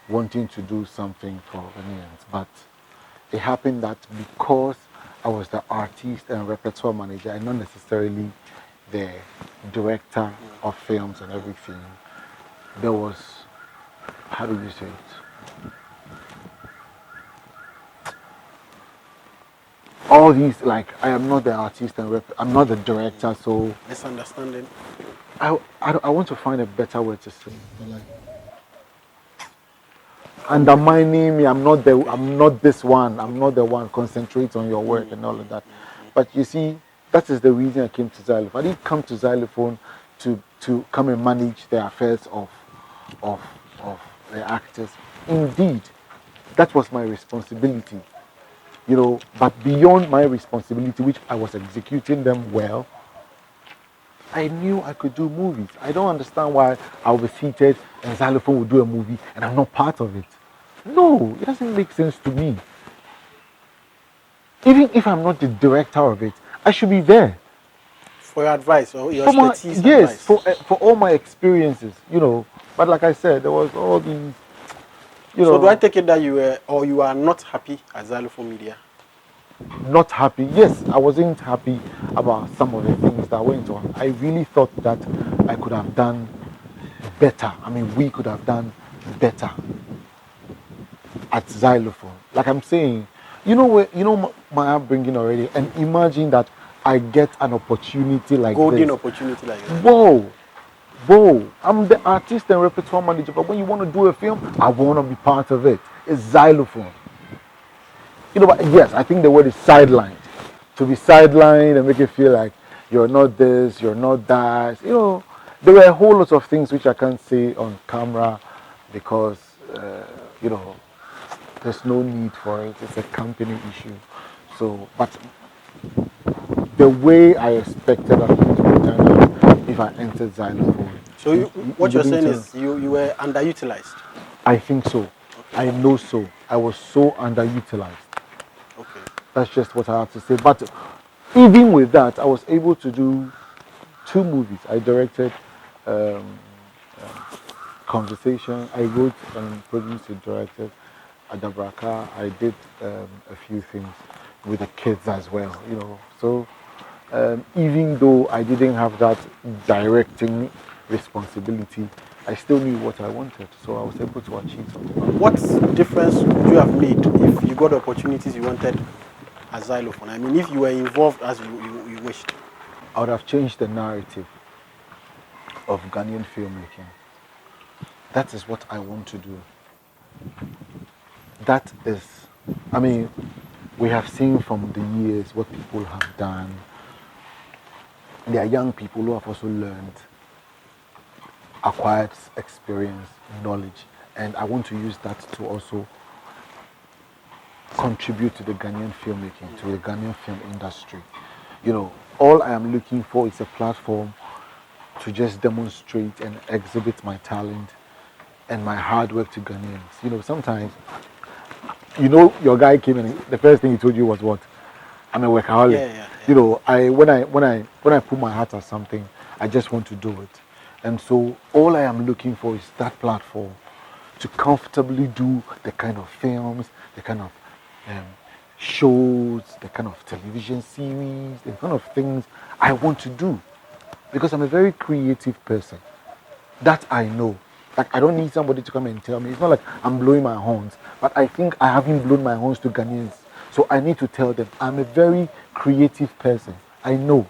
B: wanting to do something for Ghanaians. But it happened that because I was the artist and repertoire manager and not necessarily the director of films and everything, there was, how do you say it? All these, like, I am not the artist and I'm not the director, so
A: misunderstanding.
B: I want to find a better way to say, like, undermining me. I'm not this one. I'm not the one. Concentrate on your work and all of that. But you see, that is the reason I came to Xylophone. I didn't come to Xylophone to come and manage the affairs of of the actors. Indeed, that was my responsibility. But beyond my responsibility, which I was executing them well, I knew I could do movies. I don't understand why I'll be seated and Xylophone will do a movie and I'm not part of it. No, it doesn't make sense to me. Even if I'm not the director of it, I should be there.
A: For your advice or your expertise
B: yes,
A: advice.
B: for all my experiences, But like I said, there was all these,
A: So do I take it that you are not happy at Xylophone Media?
B: Not happy. Yes, I wasn't happy about some of the things that went on. I really thought that I could have done better. I mean, we could have done better at Xylophone. Like I'm saying, my upbringing already, and imagine that I get an opportunity like
A: golden
B: this.
A: opportunity like that.
B: Whoa, I'm the artist and repertoire manager, but when you want to do a film, I want to be part of it. It's Xylophone. But yes, I think the word is sidelined. To be sidelined and make you feel like you're not this, you're not that. There were a whole lot of things which I can't say on camera because, there's no need for it. It's a company issue. So, but the way I expected that things would turn out if I entered Xylophone.
A: So what you're saying is you were underutilized?
B: I think so. Okay. I know so. I was so underutilized.
A: Okay.
B: That's just what I have to say. But even with that, I was able to do 2 movies. I directed Conversation. I wrote and produced and directed Adabraka. I did a few things with the kids as well, So even though I didn't have that directing responsibility, I still knew what I wanted. So I was able to achieve something.
A: What difference would you have made if you got the opportunities you wanted at Xylophone? I mean, if you were involved as you wished.
B: I would have changed the narrative of Ghanaian filmmaking. That is what I want to do. That is, we have seen from the years what people have done. There are young people who have also learned, acquired experience, knowledge, and I want to use that to also contribute to the Ghanaian filmmaking, to the Ghanaian film industry. All I am looking for is a platform to just demonstrate and exhibit my talent and my hard work to Ghanaians. Sometimes, your guy came in and the first thing he told you was what? I'm a workaholic.
A: Yeah.
B: When I put my heart at something, I just want to do it. And so all I am looking for is that platform to comfortably do the kind of films, the kind of shows, the kind of television series, the kind of things I want to do. Because I'm a very creative person. That I know. Like, I don't need somebody to come and tell me. It's not like I'm blowing my horns, but I think I haven't blown my horns to Ghanaians. So I need to tell them I'm a very creative person. I know.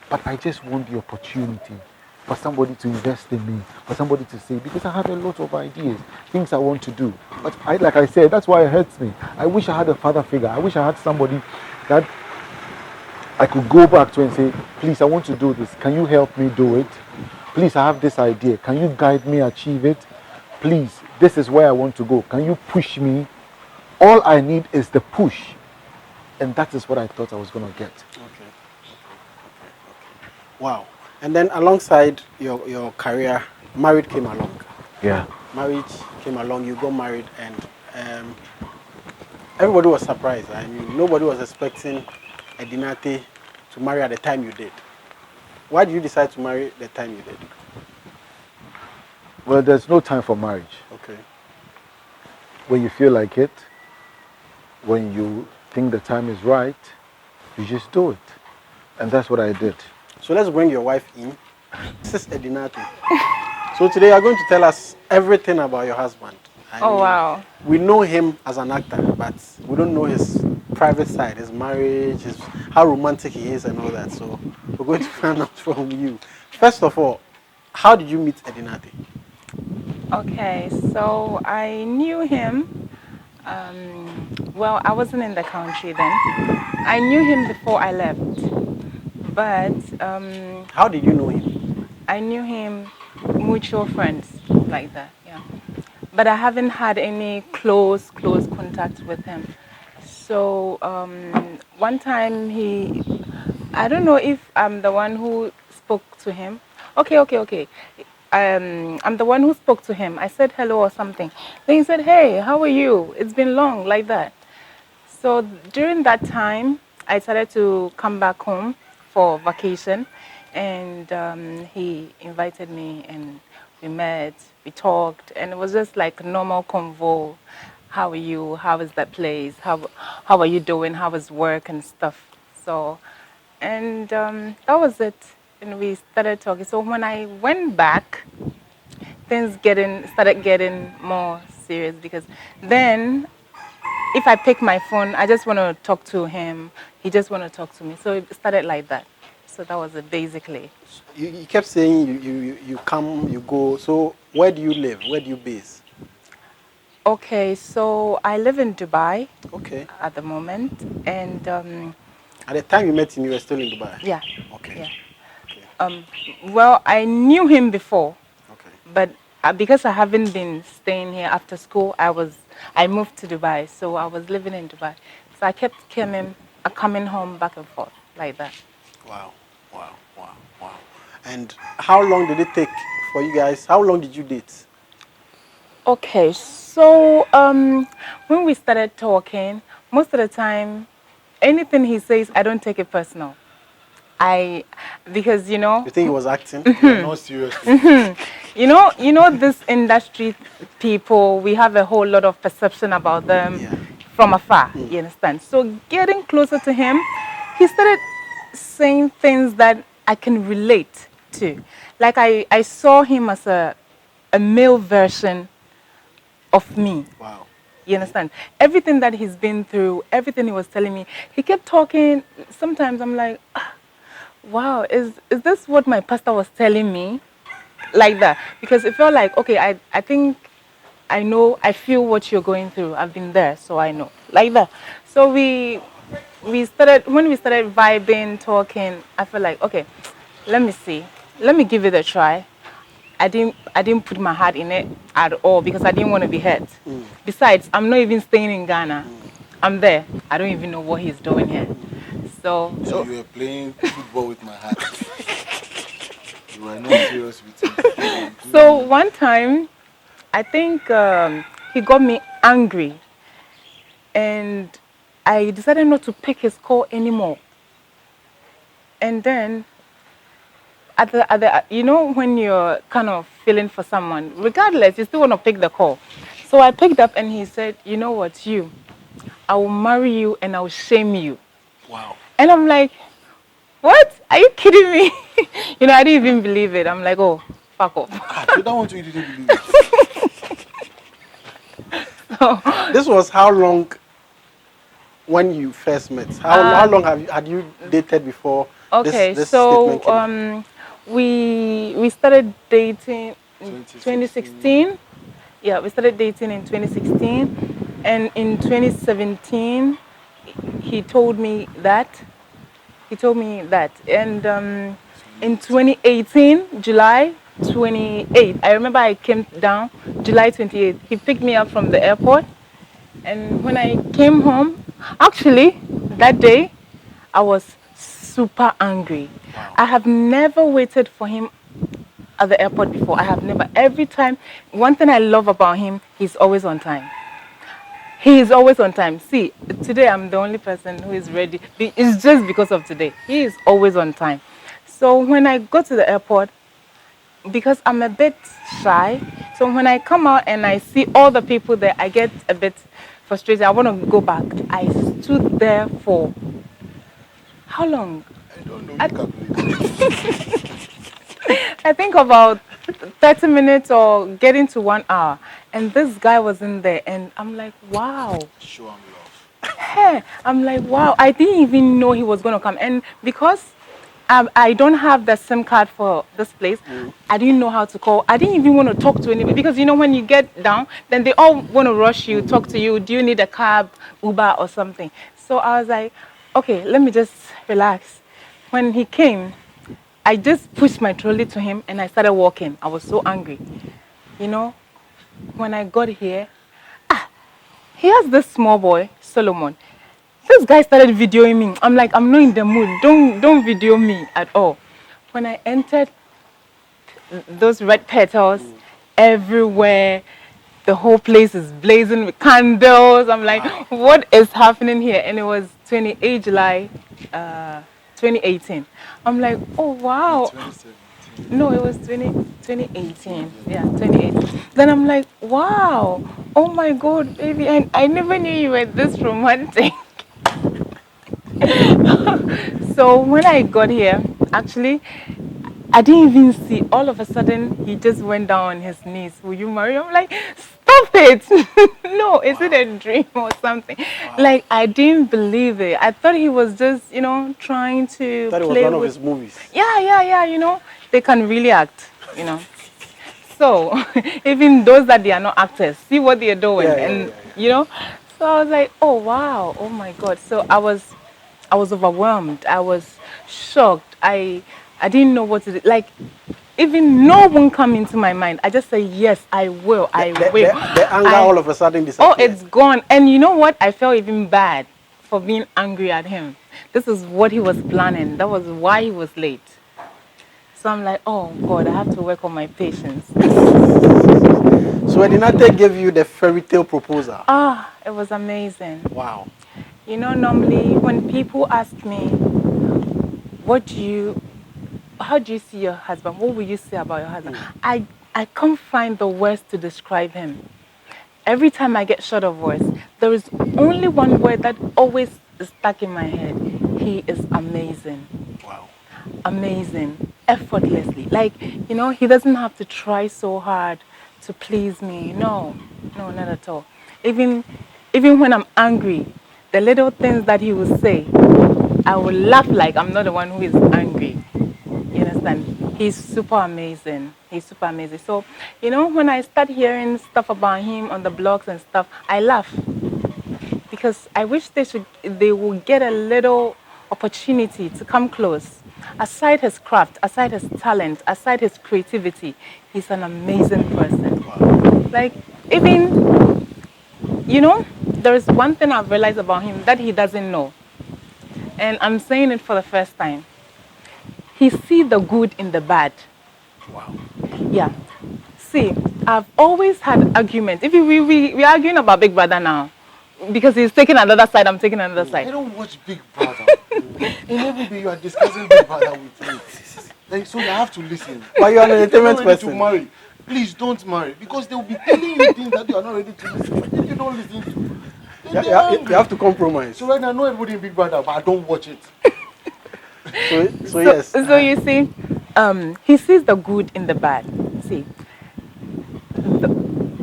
B: But I just want the opportunity for somebody to invest in me, for somebody to say, because I have a lot of ideas, things I want to do. But like I said, that's why it hurts me. I wish I had a father figure. I wish I had somebody that I could go back to and say, please, I want to do this. Can you help me do it? Please, I have this idea. Can you guide me achieve it? Please, this is where I want to go. Can you push me? All I need is the push. And that is what I thought I was going to get.
A: Okay. Wow. And then alongside your career, marriage came along.
B: Yeah.
A: Marriage came along, you got married, and everybody was surprised. I mean, nobody was expecting Eddinati to marry at the time you did. Why did you decide to marry the time you did?
B: Well, there's no time for marriage.
A: Okay.
B: When you feel like it, when you think the time is right, you just do it. And that's what I did.
A: So let's bring your wife in. This is Eddinati. So today you're going to tell us everything about your husband. I mean,
C: wow.
A: We know him as an actor, but we don't know his private side, his marriage, how romantic he is and all that. So we're going to find out from you. First of all, how did you meet Eddinati?
C: Okay, so I knew him Well, I wasn't in the country then. I knew him before I left, but
A: How did you know him?
C: I knew him mutual friends like that. Yeah, but I haven't had any close contact with him. So one time I don't know if I'm the one who spoke to him. Okay. I'm the one who spoke to him. I said hello or something. Then he said, "Hey, how are you? It's been long," like that. So during that time, I started to come back home for vacation, and he invited me, and we met, we talked, and it was just like a normal convo. How are you? How is that place? How are you doing? How is work and stuff? So, and that was it. And we started talking. So when I went back, things started getting more serious because then if I pick my phone, I just want to talk to him. He just want to talk to me. So it started like that. So that was it basically.
A: You kept saying you come, you go. So where do you live? Where do you base?
C: Okay, so I live in Dubai
A: Okay.
C: at the moment, and
A: At the time you met him, you were still in Dubai.
C: yeah,
A: Okay.
C: yeah.
A: Okay.
C: Well, I knew him before,
A: Okay.
C: but because I haven't been staying here after school, I moved to Dubai, so I was living in Dubai. So I kept coming home back and forth like that.
A: Wow. Wow. Wow. Wow. And how long did it take for you guys? How long did you date?
C: Okay, so when we started talking, most of the time, anything he says, I don't take it personal. Because
A: You think he was acting?
B: Yeah, no, seriously.
C: you know this industry people, we have a whole lot of perception about them
A: Yeah.
C: from afar. You understand? So getting closer to him, he started saying things that I can relate to. Like I saw him as a male version of me.
A: Wow.
C: You understand? Everything that he's been through, everything he was telling me, he kept talking. Sometimes I'm like, wow, is this what my pastor was telling me? Like that. Because it felt like, okay, I think I know, I feel what you're going through. I've been there, so I know. Like that. So when we started vibing, talking, I felt like, okay, let me see. Let me give it a try. I didn't put my heart in it at all because I didn't want to be hurt. Besides, I'm not even staying in Ghana. I'm there. I don't even know what he's doing here. So
B: So you were playing football with my heart. You were not serious with it.
C: so one time, I think he got me angry, and I decided not to pick his call anymore. And then you know when you're kind of feeling for someone, regardless, you still want to pick the call. So I picked up and he said, "You know what, I will marry you and I will shame you."
A: Wow.
C: And I'm like, "What? Are you kidding me?" I didn't even believe it. I'm like, "Oh, fuck off."
B: So that one too, you didn't believe it.
A: This was how long when you first met? How long had you dated before
C: Okay,
A: this statement
C: so
A: came out?
C: we started dating in
B: 2016.
C: 2016. Yeah, we started dating in 2016, and in 2017, he told me that. He told me that, and in 2018, July 28th, I remember I came down July 28th. He picked me up from the airport, and when I came home, actually that day, I was super angry.
A: Wow.
C: I have never waited for him at the airport before. I have never. Every time, one thing I love about him, he's always on time. He is always on time. See, today I'm the only person who is ready. It's just because of today. He is always on time. So when I go to the airport, because I'm a bit shy, so when I come out and I see all the people there, I get a bit frustrated. I want to go back. I stood there for how long?
B: I don't know, you
C: I,
B: calculate.
C: I think about 30 minutes or getting to 1 hour. And this guy was in there, and I'm like, wow.
B: Show him love.
C: Hey, I'm like, wow. I didn't even know he was going to come. And because I don't have the SIM card for this place. I didn't know how to call. I didn't even want to talk to anybody because you know when you get down, then they all want to rush you, talk to you. Do you need a cab, Uber, or something? So I was like, okay, let me just relax. When he came, I just pushed my trolley to him and I started walking. I was so angry. You know, when I got here, he has this small boy, Solomon. This guy started videoing me. I'm like, I'm not in the mood. Don't video me at all. When I entered, those red petals everywhere. The whole place is blazing with candles. I'm like, what is happening here? And it was 28 July, 2018. I'm like, oh wow. No, it was 2018. Yeah, 2018. Then I'm like, wow. Oh my God, baby. I never knew you were this romantic. So when I got here, actually, I didn't even see. All of a sudden, he just went down on his knees. Will you marry? I'm like, stop it. No, is it a dream or something? Like, I didn't believe it. I thought he was just, trying to
A: That was
C: play
A: one of
C: with
A: his movies.
C: Yeah, they can really act. So, even those that they are not actors, see what they are doing. So I was like, oh, wow, oh my God. So I was overwhelmed. I was shocked. I didn't know what to do. Like, even no one come into my mind. I just say, yes, I will. I will.
A: The anger all of a sudden disappeared.
C: Oh, it's gone. And you know what? I felt even bad for being angry at him. This is what he was planning. That was why he was late. So I'm like, oh God, I have to work on my patience.
A: So Eddinati gave you the fairy tale proposal.
C: It was amazing.
A: Wow.
C: Normally when people ask me, how do you see your husband? What will you say about your husband? I can't find the words to describe him. Every time I get short of words, there is only one word that always is stuck in my head. He is amazing.
A: Wow.
C: Amazing. Effortlessly. Like, he doesn't have to try so hard to please me. No, not at all. Even when I'm angry, the little things that he will say, I will laugh like I'm not the one who is angry. You understand? He's super amazing. He's super amazing. So, when I start hearing stuff about him on the blogs and stuff, I laugh. Because I wish they will get a little opportunity to come close. Aside his craft, aside his talent, aside his creativity, he's an amazing person. Like, even, there is one thing I've realized about him that he doesn't know. And I'm saying it for the first time. He sees the good in the bad.
A: Wow.
C: Yeah. See, I've always had arguments. If we're arguing about Big Brother now, because he's taking another side, I'm taking another side.
B: I don't watch Big Brother. In every day you are discussing Big Brother with me. Like, so you have to listen.
A: But you are an entertainment person.
B: To marry, please don't marry. Because they will be telling you things that you are not ready to listen. If you don't listen to,
A: you have to compromise.
B: So right now I know everybody in Big Brother, but I don't watch it.
A: So yes.
C: So you see, he sees the good in the bad. See,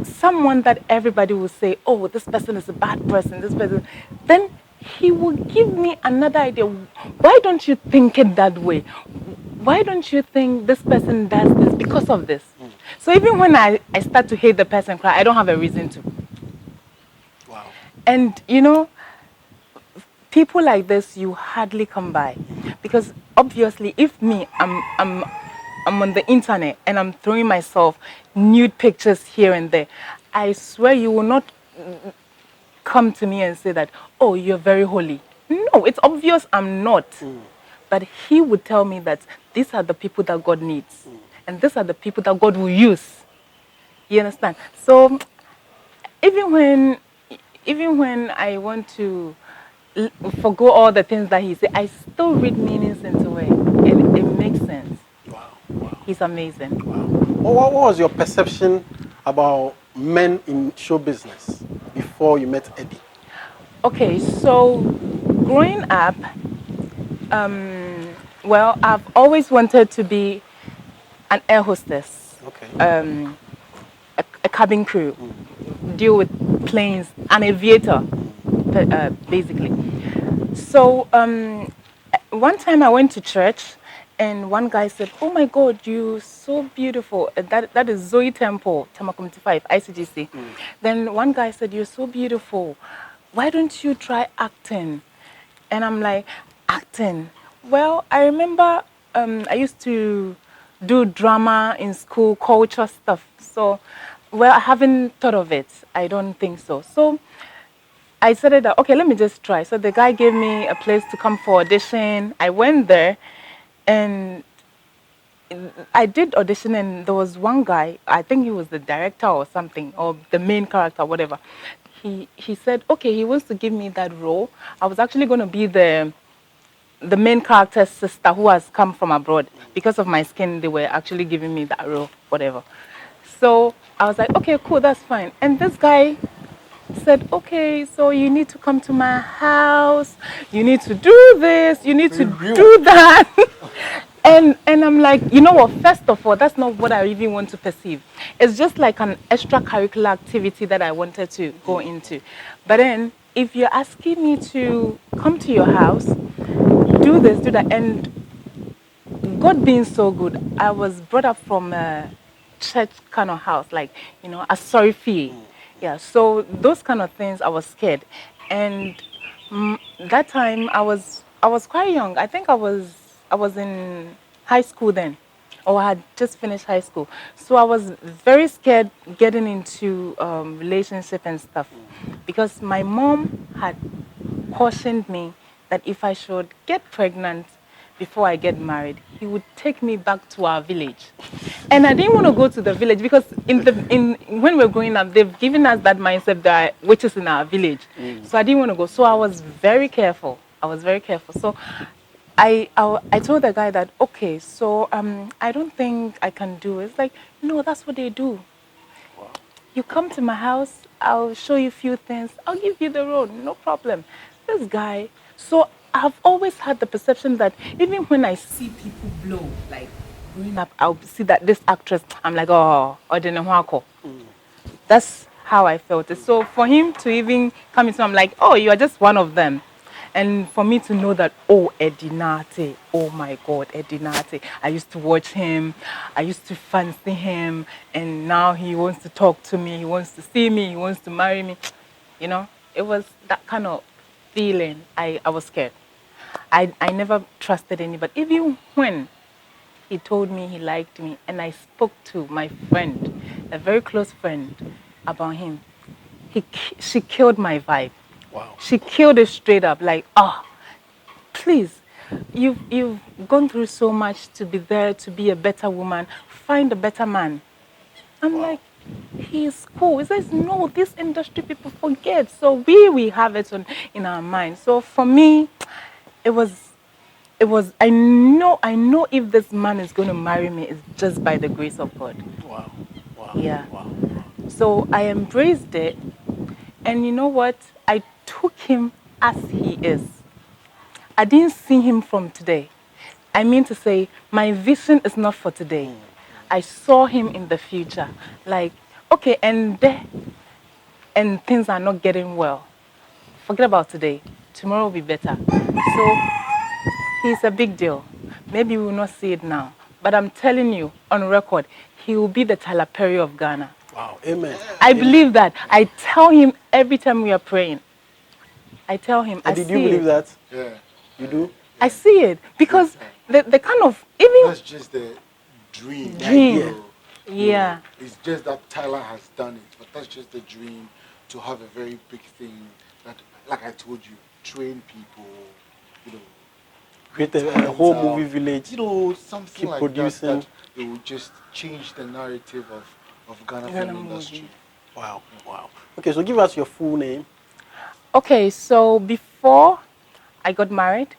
C: someone that everybody will say, oh, this person is a bad person, this person, then he will give me another idea. Why don't you think it that way? Why don't you think this person does this because of this? So even when I start to hate the person, I don't have a reason to.
A: Wow.
C: And people like this you hardly come by, because obviously if me I'm on the internet and I'm throwing myself nude pictures here and there, I swear you will not come to me and say that, oh, you're very holy. No, it's obvious I'm not. But he would tell me that these are the people that God needs, and these are the people that God will use. You understand? So even when I want to forgo all the things that he said, I still read meanings into it, and it makes sense.
A: Wow.
C: He's amazing.
A: Wow. What was your perception about men in show business before you met Eddie?
C: Okay, so growing up, well, I've always wanted to be an air hostess.
A: Okay.
C: A cabin crew, deal with planes, an aviator, basically. So one time I went to church And one guy said, "Oh my God, you're so beautiful." That is Zoe Temple, Tamakumti 5, ICGC. Then one guy said, "You're so beautiful. Why don't you try acting?" And I'm like, "Acting? Well, I remember I used to do drama in school, culture stuff. So, well, I haven't thought of it. I don't think so." So I said that, okay, let me just try. So the guy gave me a place to come for audition. I went there and I did audition, and there was one guy, I think he was the director or something, or the main character, whatever. He said, okay, he wants to give me that role. I was actually going to be the main character's sister who has come from abroad. Because of my skin, they were actually giving me that role, whatever. So I was like, okay, cool, that's fine. And this guy said, okay, so you need to come to my house, you need to do this, you need to do that. And I'm like, you know what, first of all, that's not what I even want to perceive. It's just like an extracurricular activity that I wanted to go into. But then, if you're asking me to come to your house, do this, do that, and God being so good, I was brought up from a church kind of house, like, you know, a sorry fee. Yeah, so those kind of things, I was scared. And that time, I was quite young. I think I was in high school then, or I had just finished high school. So I was very scared getting into relationship and stuff, because my mom had cautioned me that if I should get pregnant before I get married, he would take me back to our village. And I didn't want to go to the village because when we're growing up, they've given us that mindset that witches in our village. So I didn't want to go. So I was very careful. I was very careful. So I told the guy that, okay, so I don't think I can do it. It's like, no, that's what they do. You come to my house, I'll show you a few things, I'll give you the road, no problem. This guy, so I've always had the perception that even when I see people blow, like growing up, I'll see that this actress, I'm like, oh, Odinewako. That's how I felt it. So for him to even come into, I'm like, oh, you are just one of them. And for me to know that, oh, Eddinati, oh my God, Eddinati. I used to watch him, I used to fancy him, and now he wants to talk to me, he wants to see me, he wants to marry me. You know, it was that kind of feeling. I was scared. I never trusted anybody. Even when he told me he liked me, and I spoke to my friend, a very close friend, about him, she killed my vibe.
A: Wow.
C: She killed it straight up, like, oh, please, you've gone through so much to be there, to be a better woman. Find a better man. I'm like, he's cool. He says, no, this industry people forget. So we have it in our mind. So for me, it was, I know if this man is going to marry me, it's just by the grace of God.
A: Wow. Wow.
C: Yeah.
A: Wow.
C: So I embraced it. And you know what? I took him as he is. I didn't see him from today. I mean to say, my vision is not for today. I saw him in the future. Like, okay, and things are not getting well. Forget about today. Tomorrow will be better. So he's a big deal. Maybe we will not see it now. But I'm telling you, on record, he will be the Tyler Perry of Ghana.
A: Wow. Amen.
C: I believe that. I tell him every time we are praying. I tell him,
A: And did you believe that?
B: Yeah.
A: You do?
C: I see it. Because the kind of, even...
B: That's just the dream.
C: Yeah.
B: It's just that Tyler has done it. But that's just the dream, to have a very big thing that, like I told you, train people, you know.
A: Create a whole movie village.
B: You know, something
A: keep
B: like
A: producing.
B: that it will just change the narrative of Ghana film industry.
A: Wow. Wow. Okay, so give us your full name.
C: Okay, so before I got married,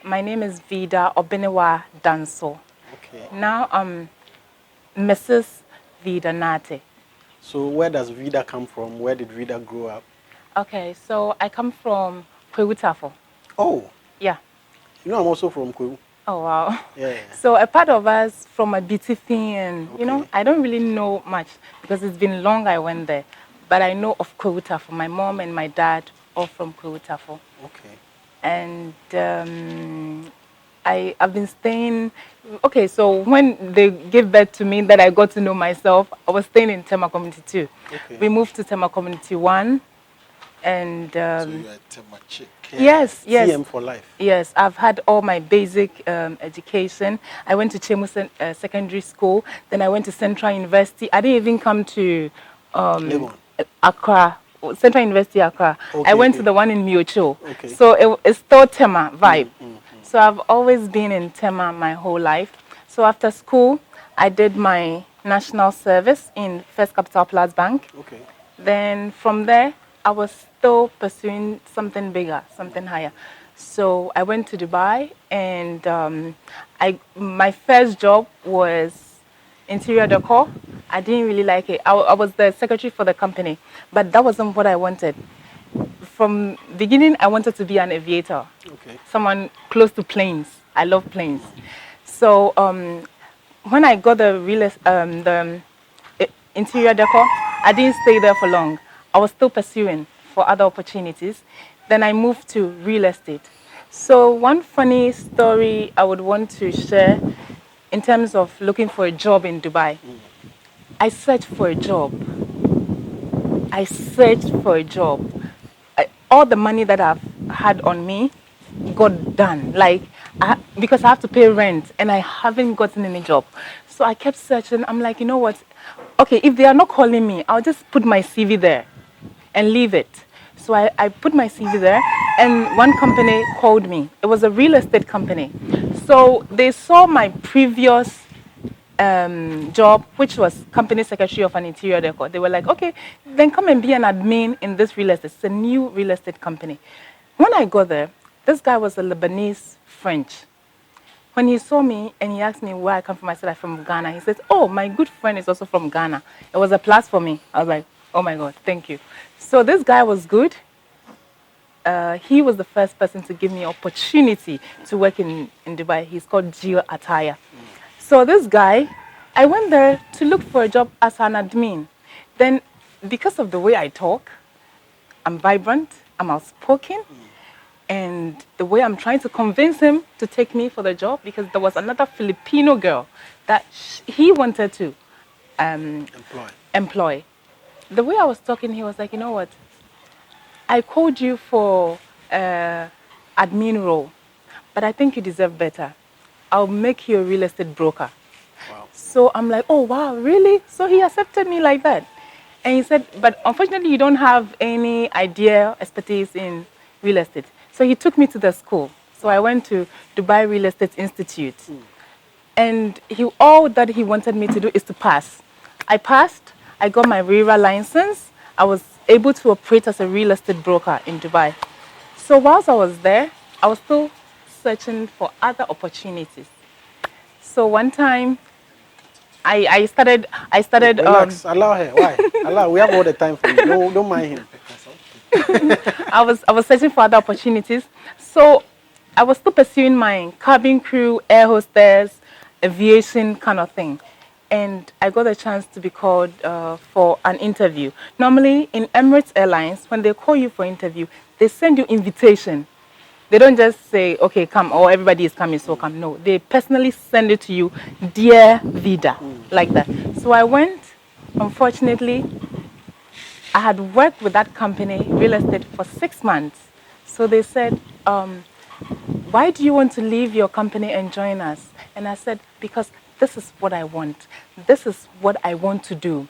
C: my name is Vida Obenewa Danso.
A: Okay.
C: Now I'm Mrs. Vida Nartey.
A: So where does Vida come from? Where did Vida grow up?
C: Okay, so I come from Kwewutafo.
A: Oh.
C: Yeah.
A: You know, I'm also from Kwewu.
C: Oh, wow.
A: Yeah.
C: So a part of us from a BTF, and
A: Okay.
C: you know, I don't really know much because it's been long I went there. But I know of Kwewutafo. My mom and my dad all from Kwewutafo.
A: Okay.
C: And I've been staying. Okay, so when they gave birth to me, that I got to know myself, I was staying in Tema Community 2.
A: Okay.
C: We moved to Tema Community 1, and
A: so you are a Tema chick.
C: yes,
A: TM for life.
C: Yes, I've had all my basic education. I went to Chemu Secondary School. Then I went to Central University. I didn't even come to Accra, Central University Accra.
A: Okay,
C: I went to the one in Miocho.
A: Okay.
C: So it's still Tema vibe. So I've always been in Tema my whole life. So after school, I did my national service in First Capital Plus Bank.
A: Okay.
C: Then from there, I was still pursuing something bigger, something higher. So I went to Dubai, and my first job was interior decor. I didn't really like it. I was the secretary for the company, but that wasn't what I wanted. From beginning, I wanted to be an aviator, someone close to planes. I love planes. So when I got the interior decor, I didn't stay there for long. I was still pursuing for other opportunities. Then I moved to real estate. So one funny story I would want to share in terms of looking for a job in Dubai. I searched for a job. All the money that I've had on me got done. Because I have to pay rent and I haven't gotten any job. So I kept searching. I'm like, you know what? Okay, if they are not calling me, I'll just put my CV there and leave it. So I put my CV there, and one company called me. It was a real estate company. So they saw my previous job, which was company secretary of an interior decor. They were like, okay, then come and be an admin in this real estate. It's a new real estate company. When I got there, this guy was a Lebanese French. When he saw me and he asked me where I come from, I said I'm from Ghana. He said, oh, my good friend is also from Ghana. It was a plus for me. I was like, oh my God, thank you. So this guy was good. He was the first person to give me opportunity to work in Dubai. He's called Gio Attire. So this guy, I went there to look for a job as an admin. Then because of the way I talk, I'm vibrant, I'm outspoken, and the way I'm trying to convince him to take me for the job, because there was another Filipino girl that he wanted to employ. The way I was talking, he was like, you know what? I called you for admin role, but I think you deserve better. I'll make you a real estate broker. Wow. So I'm like, oh, wow, really? So he accepted me like that. And he said, but unfortunately, you don't have any idea, expertise in real estate. So he took me to the school. So I went to Dubai Real Estate Institute. And all that he wanted me to do is to pass. I passed. I got my RERA license. I was able to operate as a real estate broker in Dubai. So whilst I was there, I was still searching for other opportunities. So one time, I started.
A: Relax, allow her. Why? Allow. We have all the time for you. Don't mind him.
C: I was searching for other opportunities. So I was still pursuing my cabin crew, air hostess, aviation kind of thing. And I got a chance to be called for an interview. Normally, in Emirates Airlines, when they call you for interview, they send you invitation. They don't just say, okay, come, or everybody is coming, so come. No, they personally send it to you, dear Vida, like that. So I went. Unfortunately, I had worked with that company, real estate, for 6 months. So they said, why do you want to leave your company and join us? And I said, because this is what I want. This is what I want to do.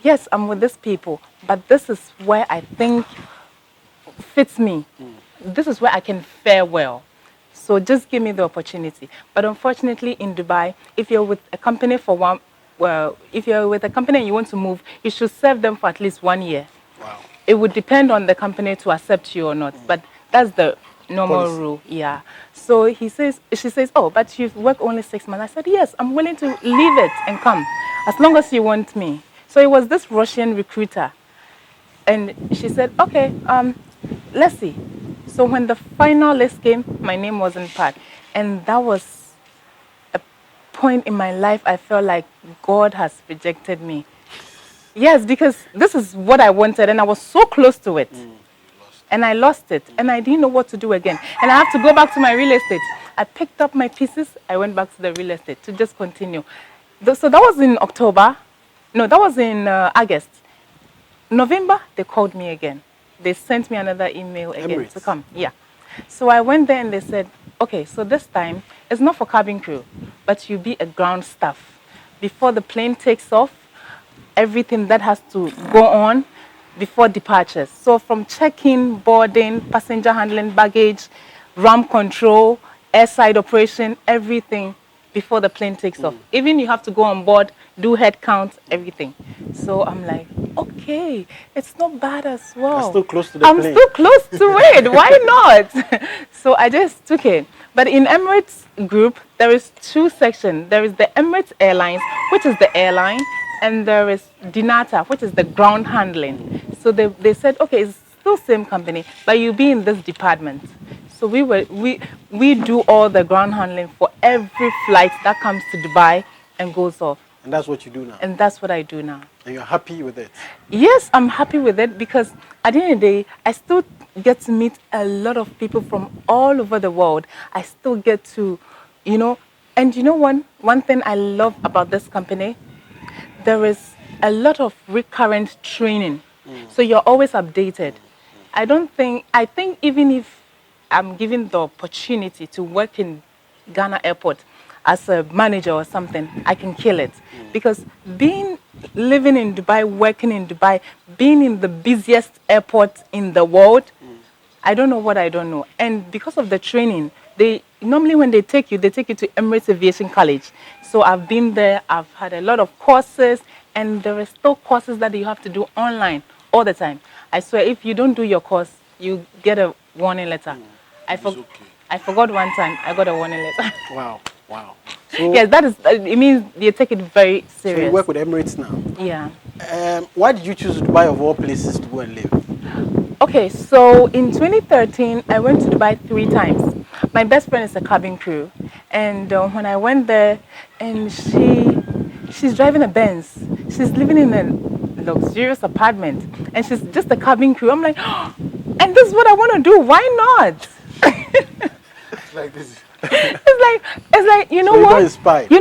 C: Yes, I'm with these people, but this is where I think fits me. This is where I can fare well. So just give me the opportunity. But unfortunately, in Dubai, if you're with a company if you're with a company and you want to move, you should serve them for at least 1 year.
A: Wow.
C: It would depend on the company to accept you or not, but that's the normal rule. Yeah. So she says, oh, but you've worked only 6 months. I said, yes, I'm willing to leave it and come, as long as you want me. So it was this Russian recruiter. And she said, okay, let's see. So when the final list came, my name wasn't part. And that was a point in my life I felt like God has rejected me. Yes, because this is what I wanted, and I was so close to it. And I lost it, and I didn't know what to do again. And I have to go back to my real estate. I picked up my pieces. I went back to the real estate to just continue. So that was in October. No, that was in August. November, they called me again. They sent me another email again to come. Yeah. So I went there and they said, okay, so this time it's not for cabin crew, but you be a ground staff. Before the plane takes off, everything that has to go on before departures. So from check-in, boarding, passenger handling, baggage, ramp control, airside operation, everything before the plane takes off. Even you have to go on board, do head count, everything. So I'm like, okay, it's not bad as well.
A: You're still close to the
C: I'm
A: plane.
C: still close to it. Why not? So I just took it. But in Emirates group, there is two sections. There is the Emirates Airlines, which is the airline, and there is Dinata, which is the ground handling. So they said, okay, it's still same company, but you'll be in this department. So we do all the ground handling for every flight that comes to Dubai and goes off.
A: And that's what you do now?
C: And that's what I do now.
A: And you're happy with it?
C: Yes, I'm happy with it because at the end of the day, I still get to meet a lot of people from all over the world. I still get to, and one thing I love about this company, there is a lot of recurrent training. So you're always updated. I think even if I'm given the opportunity to work in Ghana airport as a manager or something, I can kill it. Because living in Dubai, working in Dubai, being in the busiest airport in the world, I don't know what I don't know. And because of the training, normally when they take you to Emirates Aviation College. So I've been there, I've had a lot of courses, and there are still courses that you have to do online all the time. I swear, if you don't do your course, you get a warning letter. I forgot one time, I got a warning letter.
A: Wow. So
C: yes, it means they take it very serious.
A: So you work with Emirates now?
C: Yeah.
A: Why did you choose Dubai of all places to go and live?
C: Okay, so in 2013, I went to Dubai 3 times. My best friend is a cabin crew. And when I went there, and she's driving a Benz. She's living in a luxurious apartment. And she's just a cabin crew. I'm like, oh, and this is what I want to do. Why not?
B: Like this.
C: It's like you know
A: so
C: what?
A: Inspired.
C: You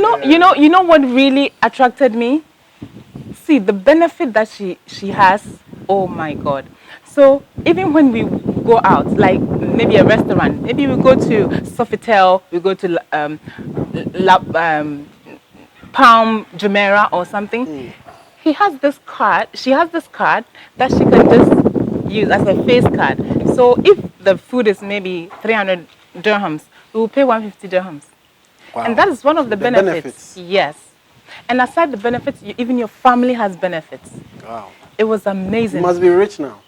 C: know what really attracted me? See the benefit that she has. Oh my God! So even when we go out, like maybe a restaurant, maybe we go to Sofitel, we go to Palm Jumeirah or something. He has this card. She has this card that she can just use as a face card. So if the food is maybe 300 dirhams, we will pay 150 dirhams.
A: Wow.
C: And that is one of the benefits. Yes. And aside the benefits, even your family has benefits.
A: Wow.
C: It was amazing.
A: You must be rich now.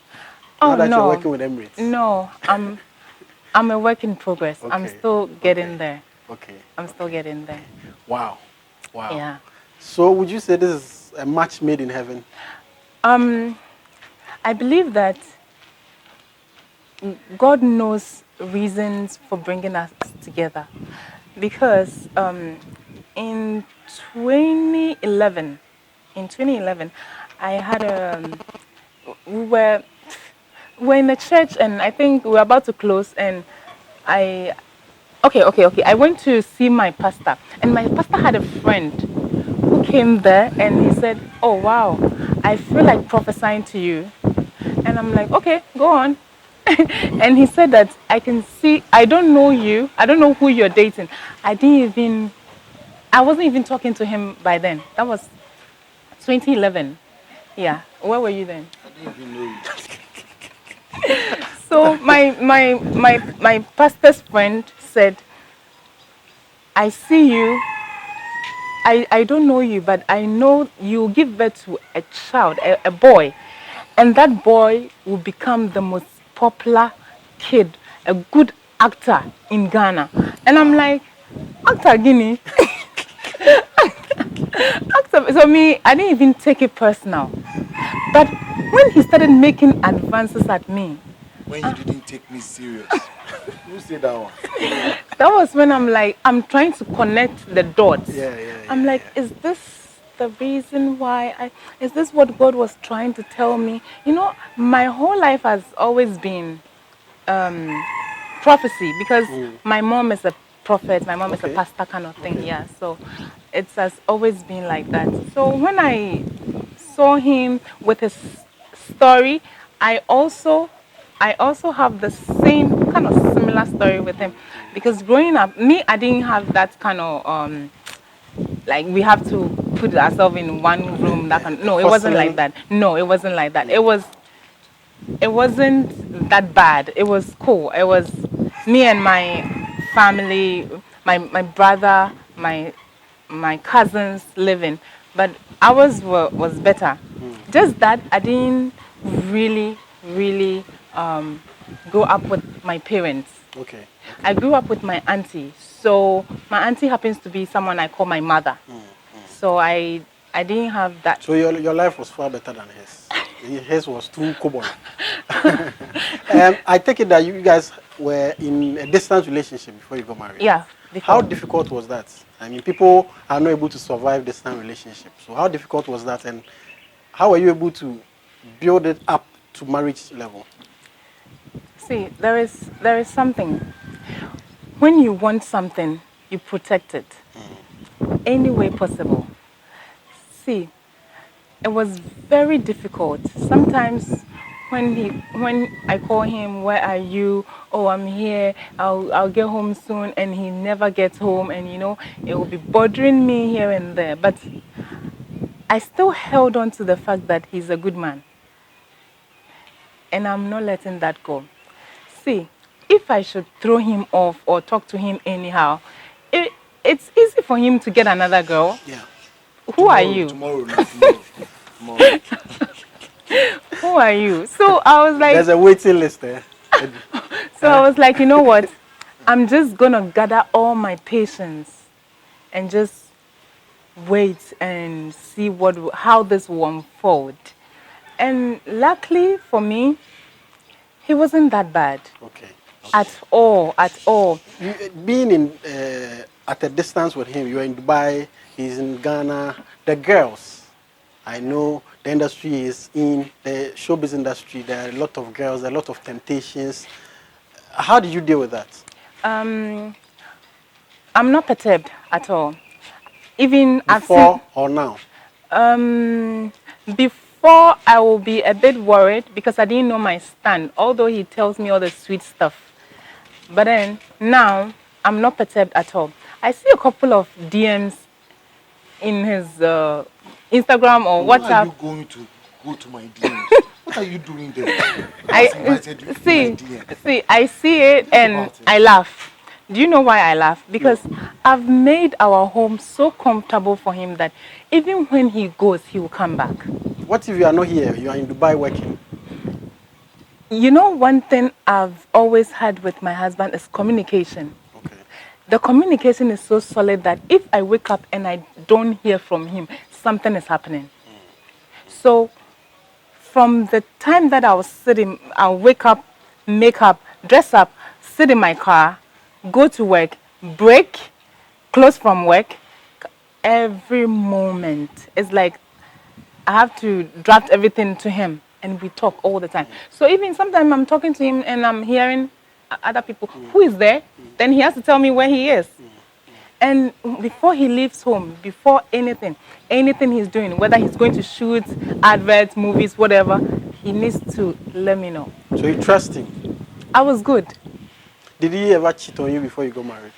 C: Oh,
A: now that
C: no.
A: you're working with Emirates.
C: No, I'm a work in progress.
A: Okay.
C: I'm still getting there.
A: Okay.
C: I'm still getting there.
A: Wow.
C: Yeah.
A: So would you say this is a match made in heaven?
C: I believe that God knows reasons for bringing us together, because in 2011, I had we were in a church, and I think we were about to close, and I went to see my pastor, and my pastor had a friend who came there, and he said, "Oh wow, I feel like prophesying to you," and I'm like, "Okay, go on." And he said that I can see, I don't know you, I don't know who you're dating. I wasn't even talking to him by then. That was 2011. Yeah. Where were you then?
B: I didn't even know you.
C: So my pastor's friend said, "I see you. I don't know you, but I know you give birth to a child, a boy, and that boy will become the most popular kid, a good actor in Ghana." And I'm like, "Actor Guinea?" Actor. So I didn't even take it personal. But when he started making advances at me,
B: when you didn't take me serious. Who said that one?
C: that was when I'm trying to connect the dots. I'm like, is this the reason why is this what God was trying to tell me? My whole life has always been prophecy, because my mom is a prophet, my mom is a pastor kind of thing. Yeah, so it has always been like that. So when I saw him with his story, I also have the same kind of similar story with him, because growing up, me, I didn't have that kind of like we have to put ourselves in one room. That kind. No, it wasn't like that. No, it wasn't like that. It wasn't that bad. It was cool. It was me and my family, my brother, my cousins living, but ours was better. Just that I didn't really grow up with my parents.
A: Okay.
C: I grew up with my auntie. So my auntie happens to be someone I call my mother. So I didn't have that.
A: So your life was far better than his. His was too cobble. I take it that you guys were in a distant relationship before you got married.
C: Yeah.
A: How difficult was that? I mean, people are not able to survive distant relationships. So how difficult was that, and how were you able to build it up to marriage level?
C: See, there is something. When you want something, you protect it any way possible. See, it was very difficult. Sometimes when I call him, where are you? Oh, I'm here. I'll get home soon, and he never gets home, and it will be bothering me here and there. But I still held on to the fact that he's a good man, and I'm not letting that go. See, if I should throw him off or talk to him anyhow, it's easy for him to get another girl.
A: Yeah.
C: Who are you?
B: Tomorrow.
C: Who are you? So I was like,
A: there's a waiting list there.
C: So I was like, you know what? I'm just gonna gather all my patience and just wait and see how this will unfold. And luckily for me, he wasn't that bad.
A: Okay.
C: At all.
A: Being in at a distance with him, you're in Dubai, he's in Ghana. The girls, I know the industry is in the showbiz industry. There are a lot of girls, a lot of temptations. How did you deal with that?
C: I'm not perturbed at all. Even
A: before or now?
C: Before I will be a bit worried because I didn't know my stand, although he tells me all the sweet stuff. But then now I'm not perturbed at all. I see a couple of DMs in his Instagram or WhatsApp.
B: Why are you going to go to my DMs? What are you doing there?
C: I see it and I laugh. Do you know why I laugh? Because I've made our home so comfortable for him that even when he goes, he will come back.
A: What if you are not here? You are in Dubai working.
C: You know, one thing I've always had with my husband is communication.
A: Okay.
C: The communication is so solid that if I wake up and I don't hear from him, something is happening. So from the time that I was sitting, I'll wake up, make up, dress up, sit in my car, go to work, break, close from work, every moment. It's like I have to draft everything to him and we talk all the time. So even sometimes I'm talking to him and I'm hearing other people, who is there? Then he has to tell me where he is. And before he leaves home, before anything he's doing, whether he's going to shoot, adverts, movies, whatever, he needs to let me know.
A: So you trust him?
C: I was good.
A: Did he ever cheat on you before you got married?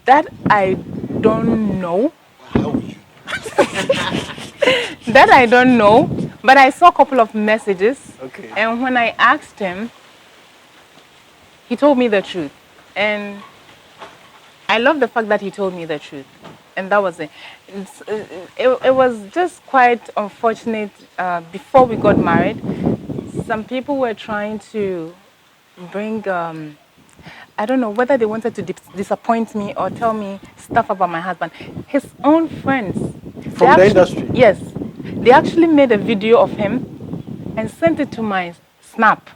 C: That I don't know.
B: How would you?
C: That I don't know. But I saw a couple of messages.
A: Okay.
C: And when I asked him, he told me the truth. And I love the fact that he told me the truth. And that was it. It was just quite unfortunate. Before we got married, some people were trying to bring, I don't know whether they wanted to disappoint me or tell me stuff about my husband. His own friends.
A: From the industry?
C: Yes. They actually made a video of him and sent it to my Snap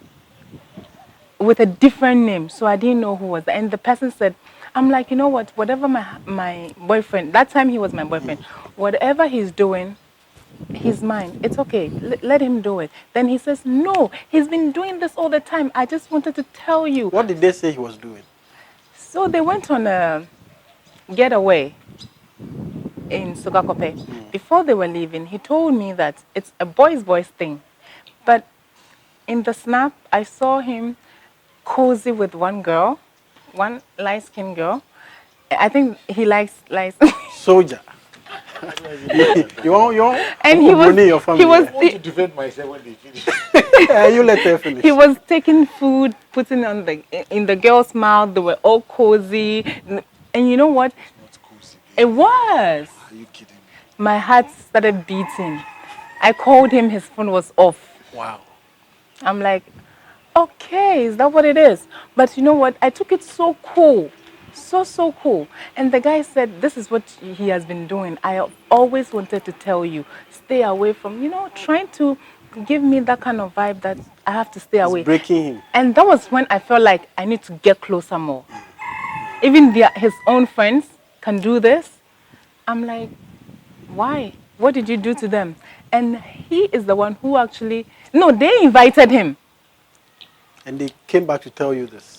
C: with a different name. So I didn't know who was there. And the person said, I'm like, you know what, whatever my boyfriend, that time he was my boyfriend, whatever he's doing, he's mine. It's okay. Let him do it. Then he says, no, he's been doing this all the time. I just wanted to tell you.
A: What did they say he was doing?
C: So they went on a getaway in Sugakope. Before they were leaving, he told me that it's a boys thing. But in the snap, I saw him cozy with one girl, one light-skinned girl. I think he likes light.
A: Soldier. you want
C: And he was,
A: your family.
C: he was,
D: I want to defend myself when they finish.
A: You let her finish.
C: he was taking food, putting on in the girl's mouth. They were all cozy, and you know what?
D: Not cozy.
C: It was.
D: Are you kidding me?
C: My heart started beating. I called him. His phone was off.
A: Wow.
C: I'm like, okay, is that what it is? But you know what? I took it so cool. So cool. And the guy said, this is what he has been doing. I always wanted to tell you, stay away from, trying to give me that kind of vibe that I have to stay away.
A: Breaking him.
C: And that was when I felt like I need to get closer more. Even his own friends can do this. I'm like, why? What did you do to them? And he is the one who actually, no, they invited him.
A: And they came back to tell you this.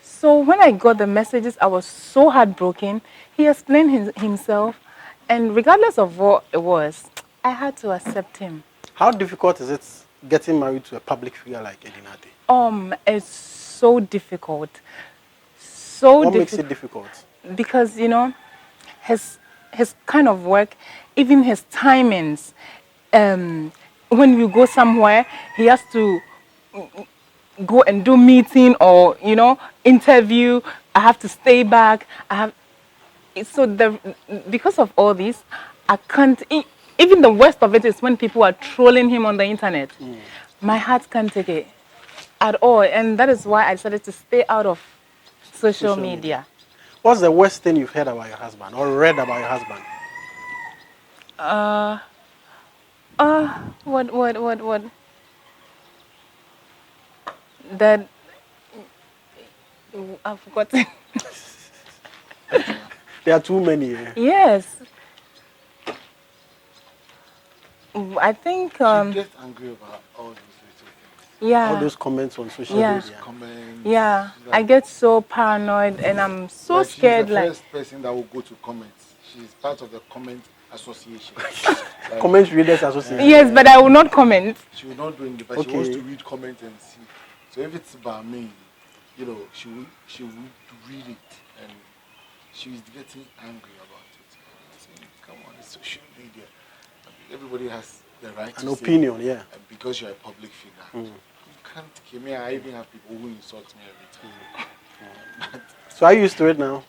C: So when I got the messages, I was so heartbroken. He explained himself, and regardless of what it was, I had to accept him.
A: How difficult is it getting married to a public figure like Eddinati?
C: It's so difficult. So
A: what makes it difficult?
C: Because his kind of work, even his timings. When you go somewhere, he has to go and do meeting or interview. I have to stay back. Because of all this, I can't. Even the worst of it is when people are trolling him on the internet. My heart can't take it at all, and that is why I decided to stay out of social media.
A: What's the worst thing you've heard about your husband or read about your husband?
C: What? That I've forgotten.
A: There are too many.
C: Yes. I think.
D: She gets angry about all those little things.
C: Yeah.
A: All those comments on social
C: Yeah.
A: media.
D: Comments.
C: Yeah.
D: Like,
C: I get so paranoid and I'm so scared.
D: She's the first person that will go to comments. She's part of the comment association. Like,
A: Comment Readers Association.
C: Yes, but I will not comment.
D: She will not do it, but
A: Okay.
D: she wants to read comments and see. So if it's about me, she will read it and she's getting angry about it. I'm saying, come on, it's social media. Everybody has the right
A: An
D: to
A: opinion,
D: say,
A: yeah.
D: and because you're a public figure, you can't kill me. I even have people who insult me every time.
A: So are you used to it now?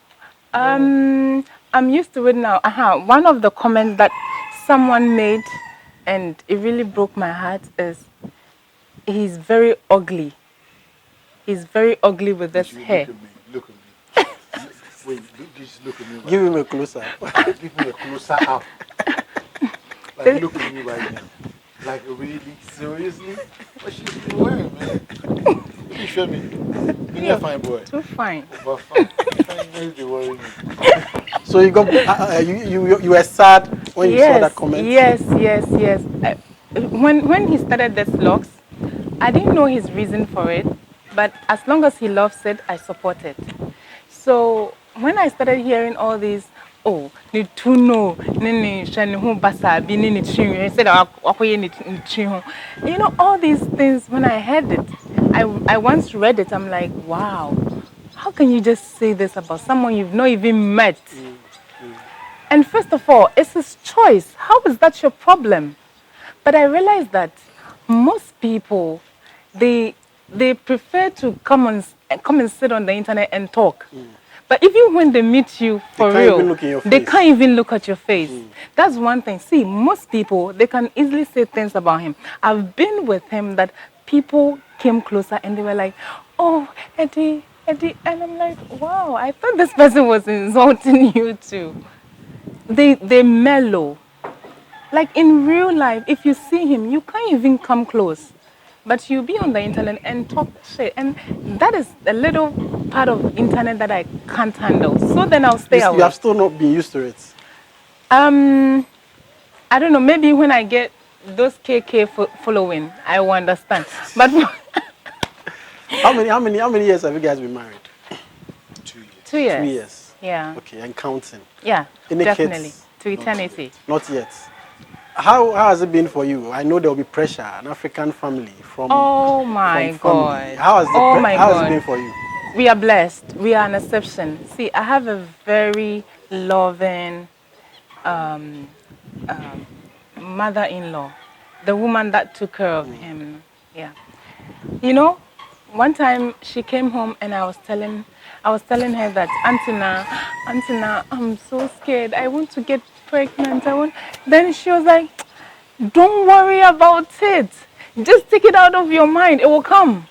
C: I'm used to it now. One of the comments that someone made, and it really broke my heart, is he's very ugly. He's very ugly with this hair.
D: Look at me. Wait, just look at me.
A: Give him a closer.
D: Give me a closer up. Like, look at me right now. Like, really? Seriously? What she's been wearing, man? You show me. You're a fine boy.
C: Too fine.
D: But fine. Fine, you worry me.
A: So you got you were sad when you saw that comment?
C: Yes. When he started the vlogs, I didn't know his reason for it, but as long as he loves it, I support it. So when I started hearing all these, ni tuno, ni shanu basa, bi ni chinyo, said ni all these things. When I heard it, I once read it. I'm like, wow, how can you just say this about someone you've not even met? And first of all, it's his choice. How is that your problem? But I realized that most people, they prefer to come and sit on the internet and talk. But even when they meet you for real, they can't even look at your face. That's one thing. See, most people, they can easily say things about him. I've been with him that people came closer and they were like, oh, Eddie. And I'm like, wow, I thought this person was insulting you too. They mellow. Like in real life, if you see him, you can't even come close. But you be on the internet and talk shit. And that is a little part of internet that I can't handle. So then I'll stay away.
A: You have still not been used to it?
C: I don't know. Maybe when I get those KK following, I will understand. But
A: how many years have you guys been married?
C: 2 years.
A: 2 years.
C: Yeah.
A: Okay, and counting.
C: Yeah,
A: Any
C: definitely.
A: kids?
C: To eternity.
A: Not yet. How has it been for you? I know there will be pressure, an African family
C: Oh
A: from
C: my
A: family.
C: God.
A: How has it been for you?
C: We are blessed. We are an exception. See, I have a very loving mother-in-law, the woman that took care of him. Yeah. You know, one time she came home and I was telling her that Antina, I'm so scared. I want to get pregnant. Then she was like, don't worry about it. Just take it out of your mind. It will come.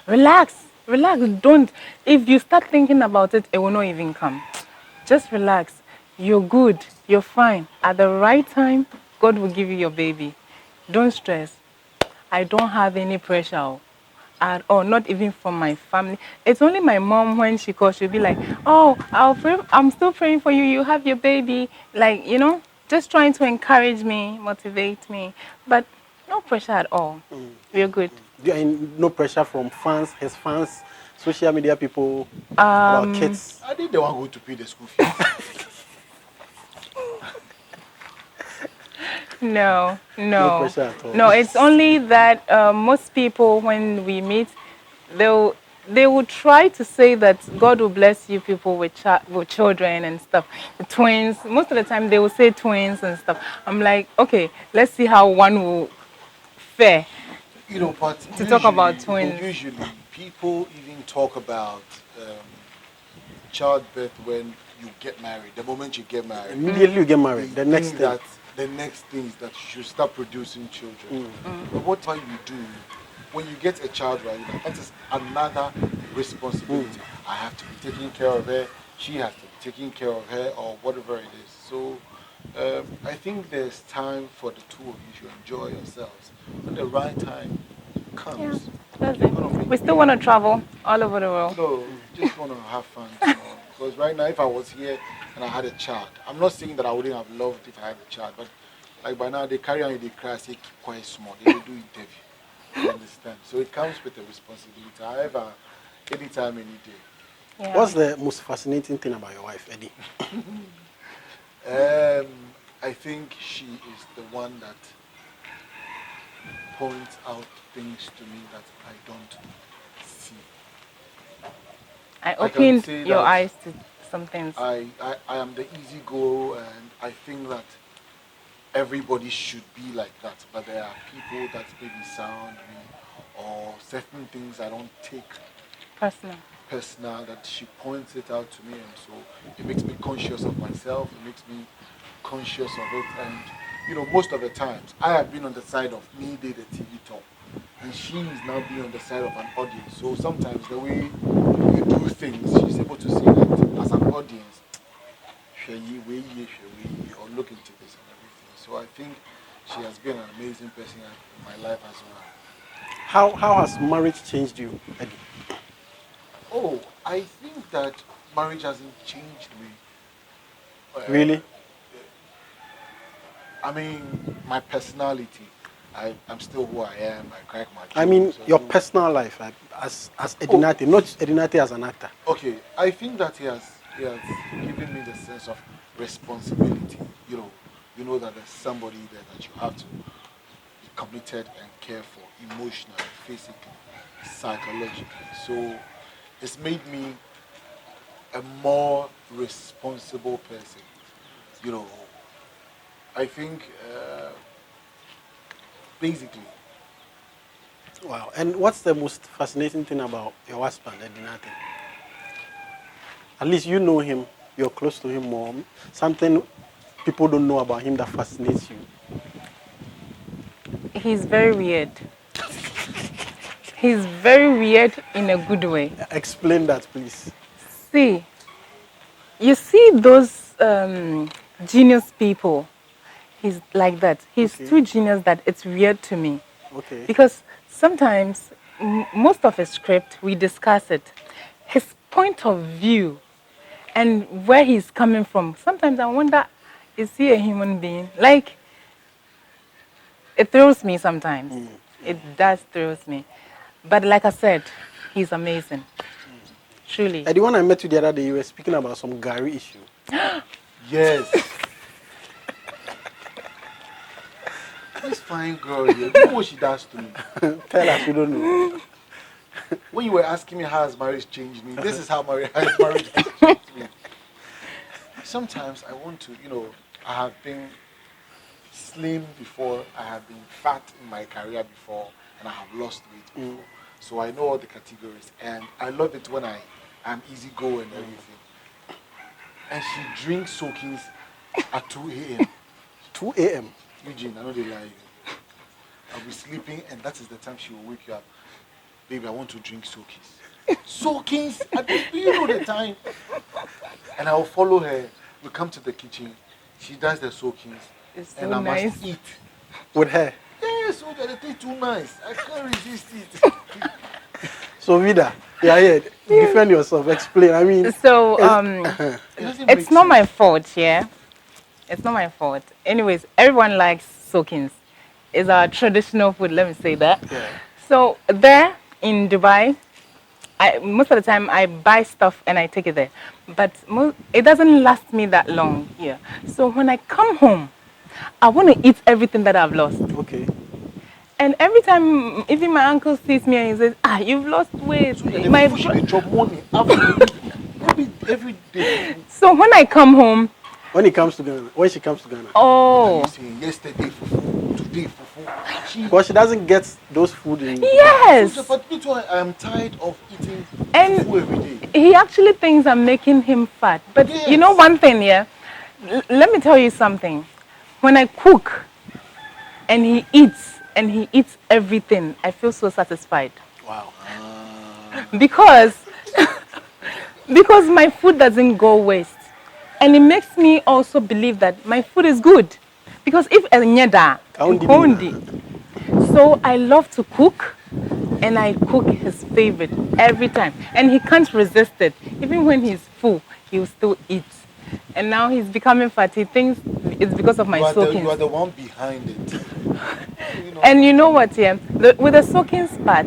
C: Relax. Relax. Don't. If you start thinking about it, it will not even come. Just relax. You're good. You're fine. At the right time, God will give you your baby. Don't stress. I don't have any pressure at all, not even from my family. It's only my mom when she calls, she'll be like, oh, I'm still praying for you. You have your baby. Like, just trying to encourage me, motivate me. But no pressure at all. We're good.
A: No pressure from fans, his fans, social media people about kids.
D: I think they want to go to pay the school fees.
C: No.
A: No pressure at all.
C: No, it's only that most people, when we meet, they will try to say that God will bless you people with children and stuff. Twins. Most of the time, they will say twins and stuff. I'm like, okay, let's see how one will fare.
D: But
C: to talk about twins.
D: Usually, people even talk about childbirth when you get married. The moment you get married,
A: Immediately you get married. The next thing.
D: The next thing is that you should start producing children. But whatever you do, when you get a child, right, that is another responsibility. I have to be taking care of her. She has to be taking care of her, or whatever it is. So I think there's time for the two of you to enjoy yourselves. When the right time comes,
C: that's it. We still want to travel all over the world.
D: no, just want to have fun. Because right now, if I was here and I had a child, I'm not saying that I wouldn't have loved if I had a child, but like by now they carry on, they cry, say keep quiet small, they do interview. You understand? So it comes with a responsibility. However, anytime, any day.
C: Yeah.
A: What's the most fascinating thing about your wife, Eddie?
D: I think she is the one that points out things to me that I don't see.
C: I opened
D: say
C: your
D: that
C: eyes to some things.
D: I am the easy go, and I think that everybody should be like that. But there are people that maybe sound me, or certain things I don't take personal, that she points it out to me, and so it makes me conscious of myself. It makes me conscious of it, and most of the times I have been on the side of me did the TV talk, and she is now being on the side of an audience. So sometimes the way you do things, she's able to see that as an audience, or look into this and everything. So I think she has been an amazing person in my life as well.
A: How has marriage changed you, Eddie?
D: Oh, I think that marriage hasn't changed me.
A: Really?
D: I mean, my personality. I'm still who I am. I crack my jokes.
A: I mean, your personal life, like, as Eddinati, not Eddinati as an actor.
D: Okay, I think that he has given me the sense of responsibility. You know that there's somebody there that you have to be committed and care for, emotionally, physically, psychologically. So it's made me a more responsible person. I think basically.
A: Wow. And what's the most fascinating thing about your husband, Eddinati? At least you know him, you're close to him more. Something people don't know about him that fascinates you.
C: He's very weird. He's very weird in a good way.
A: Explain that, please.
C: See, you see those genius people. He's like that. He's too genius that it's weird to me.
A: Okay.
C: Because sometimes, most of his script, we discuss it. His point of view and where he's coming from. Sometimes I wonder, is he a human being? Like, it thrills me sometimes. It does thrills me. But like I said, he's amazing. Truly.
A: Eddie, when I met you the other day, you were speaking about some Gary issue.
D: Yes. This fine girl here, you know what she does to me?
A: Tell us, we don't know.
D: When you were asking me how has marriage changed me, this is how marriage has changed me. Sometimes I want to, I have been slim before, I have been fat in my career before, and I have lost weight before. So I know all the categories, and I love it when I'm easy go and everything. And she drinks soakings at 2 a.m.
A: 2 a.m.
D: Eugene, I know they lie. I'll be sleeping, and that is the time she will wake you up. Baby, I want to drink soakings. Soakings? Do you know the time? And I will follow her. We come to the kitchen. She does the soakings.
C: It's so
D: and I
C: nice.
D: must eat.
A: With her.
D: Yes, so the thing too nice. I can't resist it.
A: So Vida, here. Defend yourself. Explain. I mean.
C: So it's not my fault, yeah. It's not my fault. Anyways, everyone likes soakings. It's our traditional food. Let me say that.
A: Yeah.
C: So there in Dubai, most of the time I buy stuff and I take it there, but it doesn't last me that long here. So when I come home, I want to eat everything that I've lost.
A: Okay.
C: And every time, even my uncle sees me and he says, you've lost weight.
D: So my job money every day.
C: So when I come home,
A: when she comes to Ghana.
C: Oh.
D: You saying yesterday fufu, today fufu.
A: Because she doesn't get those food in.
C: Yes.
D: So, but me too, I'm tired of eating
C: And
D: fufu every day.
C: He actually thinks I'm making him fat. But
D: yes.
C: You know one thing, yeah? Let me tell you something. When I cook and he eats everything, I feel so satisfied.
A: Wow.
C: Because my food doesn't go waste. And it makes me also believe that my food is good. Because if so I love to cook, and I cook his favorite every time. And he can't resist it. Even when he's full, he'll still eat. And now he's becoming fat. He thinks it's because of my soakings.
D: You are the one behind it.
C: And you know what, yeah? With the soakings part,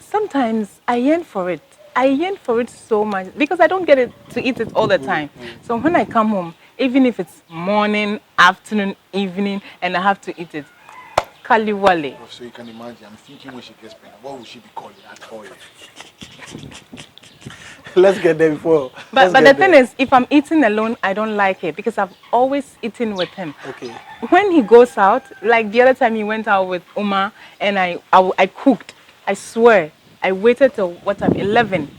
C: sometimes I yearn for it. I yearn for it so much because I don't get to eat it all the time. So when I come home, even if it's morning, afternoon, evening, and I have to eat it, kaliwale.
D: So you can imagine, I'm thinking when she gets pregnant, what will she be calling at 4 a.m.?
A: Let's get there before.
C: But the thing is, if I'm eating alone, I don't like it because I've always eaten with him.
A: Okay.
C: When he goes out, like the other time he went out with Uma and I cooked, I swear, I waited till 11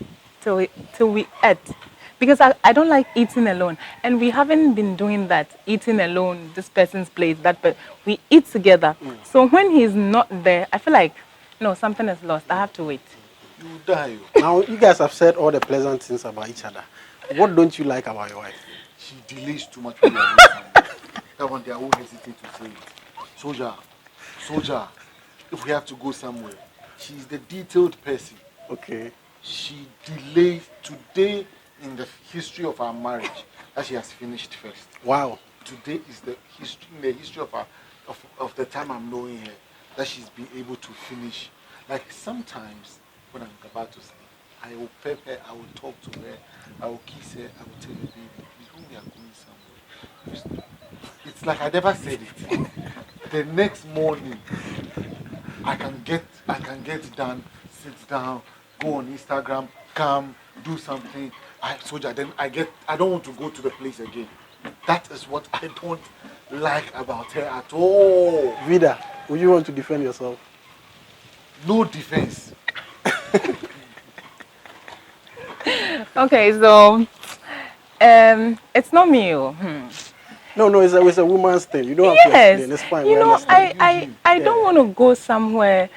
C: till we ate. Because I don't like eating alone. And we haven't been doing that, eating alone, this person's plate, that person. We eat together. So when he's not there, I feel like, no, something is lost. I have to wait.
D: You die.
A: Now, you guys have said all the pleasant things about each other. What don't you like about your wife?
D: She delays too much when you are doing something. That one day I won't hesitate to say it. Soldier, if we have to go somewhere, she's the detailed person.
A: Okay.
D: She delays today in the history of our marriage that she has finished first.
A: Wow.
D: Today is the history of the time I'm knowing her that she's been able to finish. Like sometimes when I'm about to sleep, I will pep her, I will talk to her, I will kiss her, I will tell her, baby, when we are going somewhere. It's like I never said it. The next morning, I can get done, sit down, go on Instagram, come, do something. I don't want to go to the place again. That is what I don't like about her at all.
A: Vida, would you want to defend yourself?
D: No defense.
C: Okay, so it's not me.
A: No, it's a woman's thing. You don't have to explain. It's fine.
C: You know, I don't want to go somewhere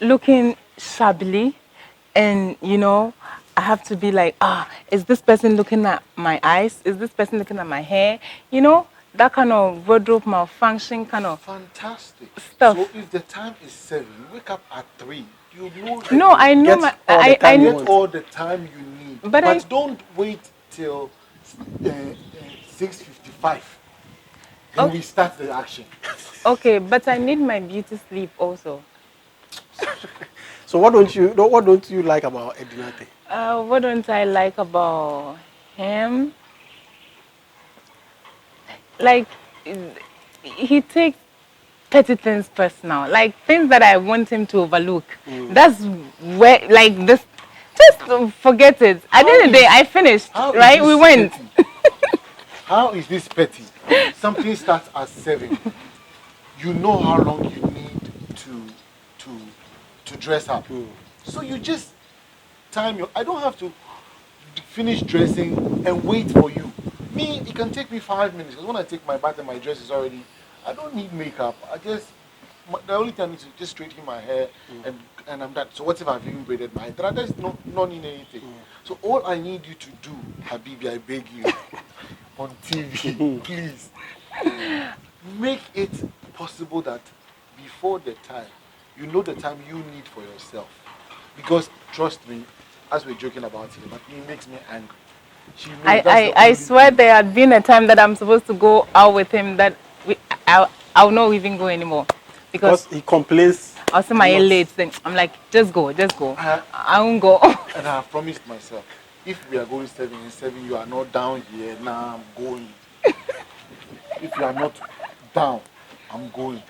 C: looking shabbily, and you know, I have to be like, is this person looking at my eyes? Is this person looking at my hair? You know, that kind of wardrobe malfunction kind of
D: fantastic
C: stuff.
D: So if the time is 7, you wake up at 3. You know.
C: No, I know I
D: get all the time you need. But don't wait till 6:55. Then we start the action.
C: Okay, but I need my beauty sleep also.
A: So what don't you like about Eddinati?
C: What don't I like about him? Like, he takes petty things personal, like things that I want him to overlook. That's where, like, this, just forget it. At the end of the day, I finished,
D: How is
C: right? We
D: this
C: went.
D: petty? How is this petty? Something starts at 7. You know how long you need to to dress up. So you just time your. I don't have to finish dressing and wait for you. Me, it can take me 5 minutes because when I take my bath and my dress is already. I don't need makeup. I just the only time is to just straighten my hair and I'm done. So what if I've even braided my hair? Then there's not need anything. So all I need you to do, Habibi, I beg you, on TV, please, make it possible that before the time, you know the time you need for yourself. Because trust me, as we're joking about it, but it makes me angry. She knows that's the
C: I
D: only
C: swear
D: thing.
C: there had been a time that I'm supposed to go out with him that I'll not even go anymore.
A: Because
C: Because
A: he complains
C: I'll see
A: a
C: my
A: lot.
C: late thing. I'm like, just go, just go.
D: I,
C: I won't go.
D: and I have promised myself, if we are going 7 and 7, you are not down here, now I'm going. If you are not down, I'm going.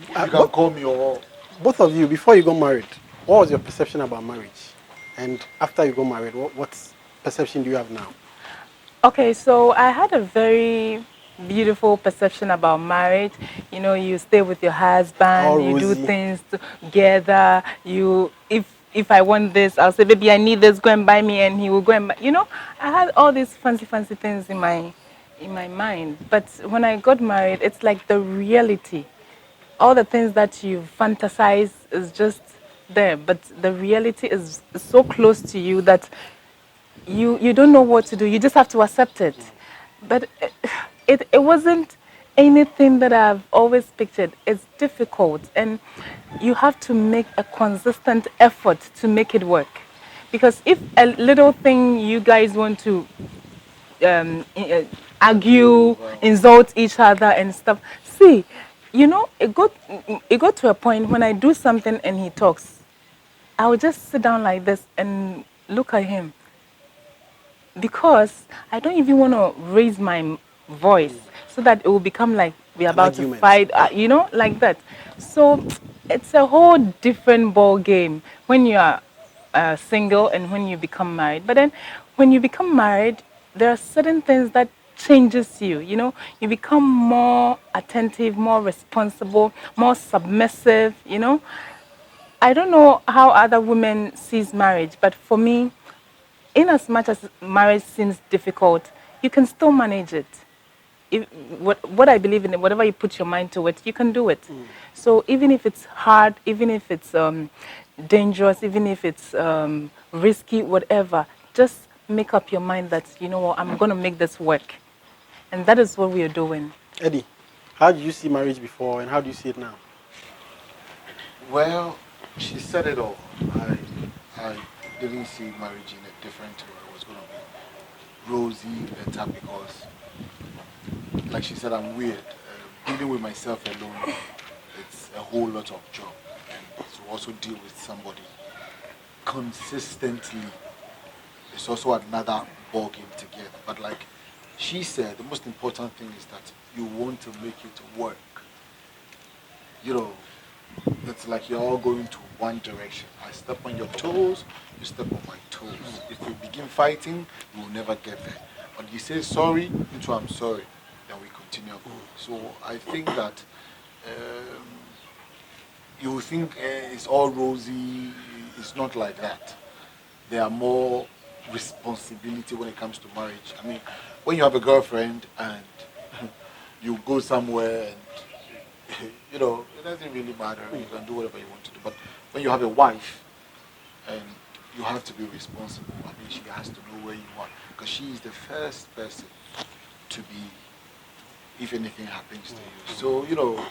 D: You can
A: But
D: call me or
A: both of you, before you got married, what was your perception about marriage? And after you got married, what perception do you have now?
C: Okay, so I had a very beautiful perception about marriage. You know, you stay with your
A: All
C: husband, you do
A: rosy.
C: things together. You, if I want this, I'll say, baby, I need this. Go and buy me, and he will go and buy. You know, I had all these fancy things in my mind. But when I got married, it's like the reality. All the things that you fantasize is just there, but the reality is so close to you that you don't know what to do. You just have to accept it. But it wasn't anything that I've always pictured. It's difficult, and you have to make a consistent effort to make it work. Because if a little thing you guys want to argue, insult each other and stuff. See, you know, it got to a point when I do something and he talks, I would just sit down like this and look at him because I don't even want to raise my voice so that it will become like we're
A: An
C: about to
A: argument.
C: fight, you know, like that. So it's a whole different ball game when you are single and when you become married. But then when you become married, there are certain things that changes you. You know, you become more attentive, more responsible, more submissive. You know, I don't know how other women sees marriage, but for me, in as much as marriage seems difficult, you can still manage it. If, what I believe in, whatever you put your mind to it, you can do it. So even if it's hard, even if it's dangerous, even if it's risky, whatever, just make up your mind that, you know what, I'm going to make this work. And that is what we are doing.
A: Eddie, how did you see marriage before and how do you see it now?
D: well, she said it all. I didn't see marriage in a different way. It was gonna be rosy, better because like she said, I'm weird. Dealing with myself alone, it's a whole lot of job. And to also deal with somebody consistently, it's also another ball game together. But like she said, the most important thing is that you want to make it work. You know, it's like you're all going to one direction. I step on your toes, you step on my toes. If we begin fighting, we will never get there. But you say sorry, into I'm sorry, then we continue going. So I think that um, you think it's all rosy. It's not like that. There are more responsibility when it comes to marriage. I mean, when you have a girlfriend and you go somewhere and you know, it doesn't really matter. You can do whatever you want to do. But when you have a wife and you have to be responsible, I mean, she has to know where you are because she is the first person to be if anything happens to you. So you know,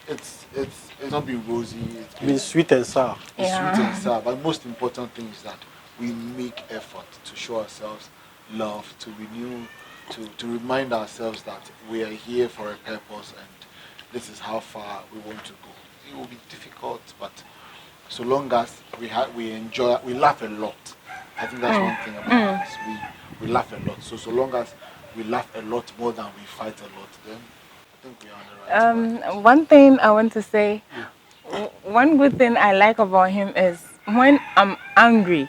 D: it's not been rosy. It's
A: Been sweet and sour.
D: it's
C: Yeah.
D: sweet and sour. But most important thing is that we make effort to show ourselves love, to renew, to remind ourselves that we are here for a purpose and this is how far we want to go. It will be difficult, but so long as we enjoy, we laugh a lot. I think that's one thing about us. We laugh a lot. So long as we laugh a lot more than we fight a lot, then I think we are on the right path.
C: One thing I want to say, one good thing I like about him is when I'm angry.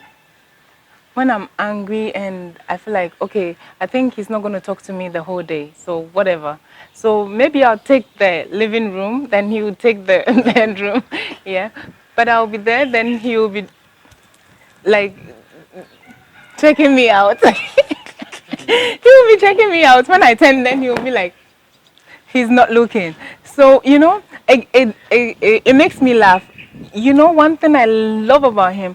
C: When I'm angry and I feel like, okay, I think he's not going to talk to me the whole day, so whatever. So maybe I'll take the living room, then he will take the bedroom, yeah. But I'll be there, then he will be like checking me out. He will be checking me out. When I turn, then he will be like, he's not looking. So, you know, it makes me laugh. You know, one thing I love about him,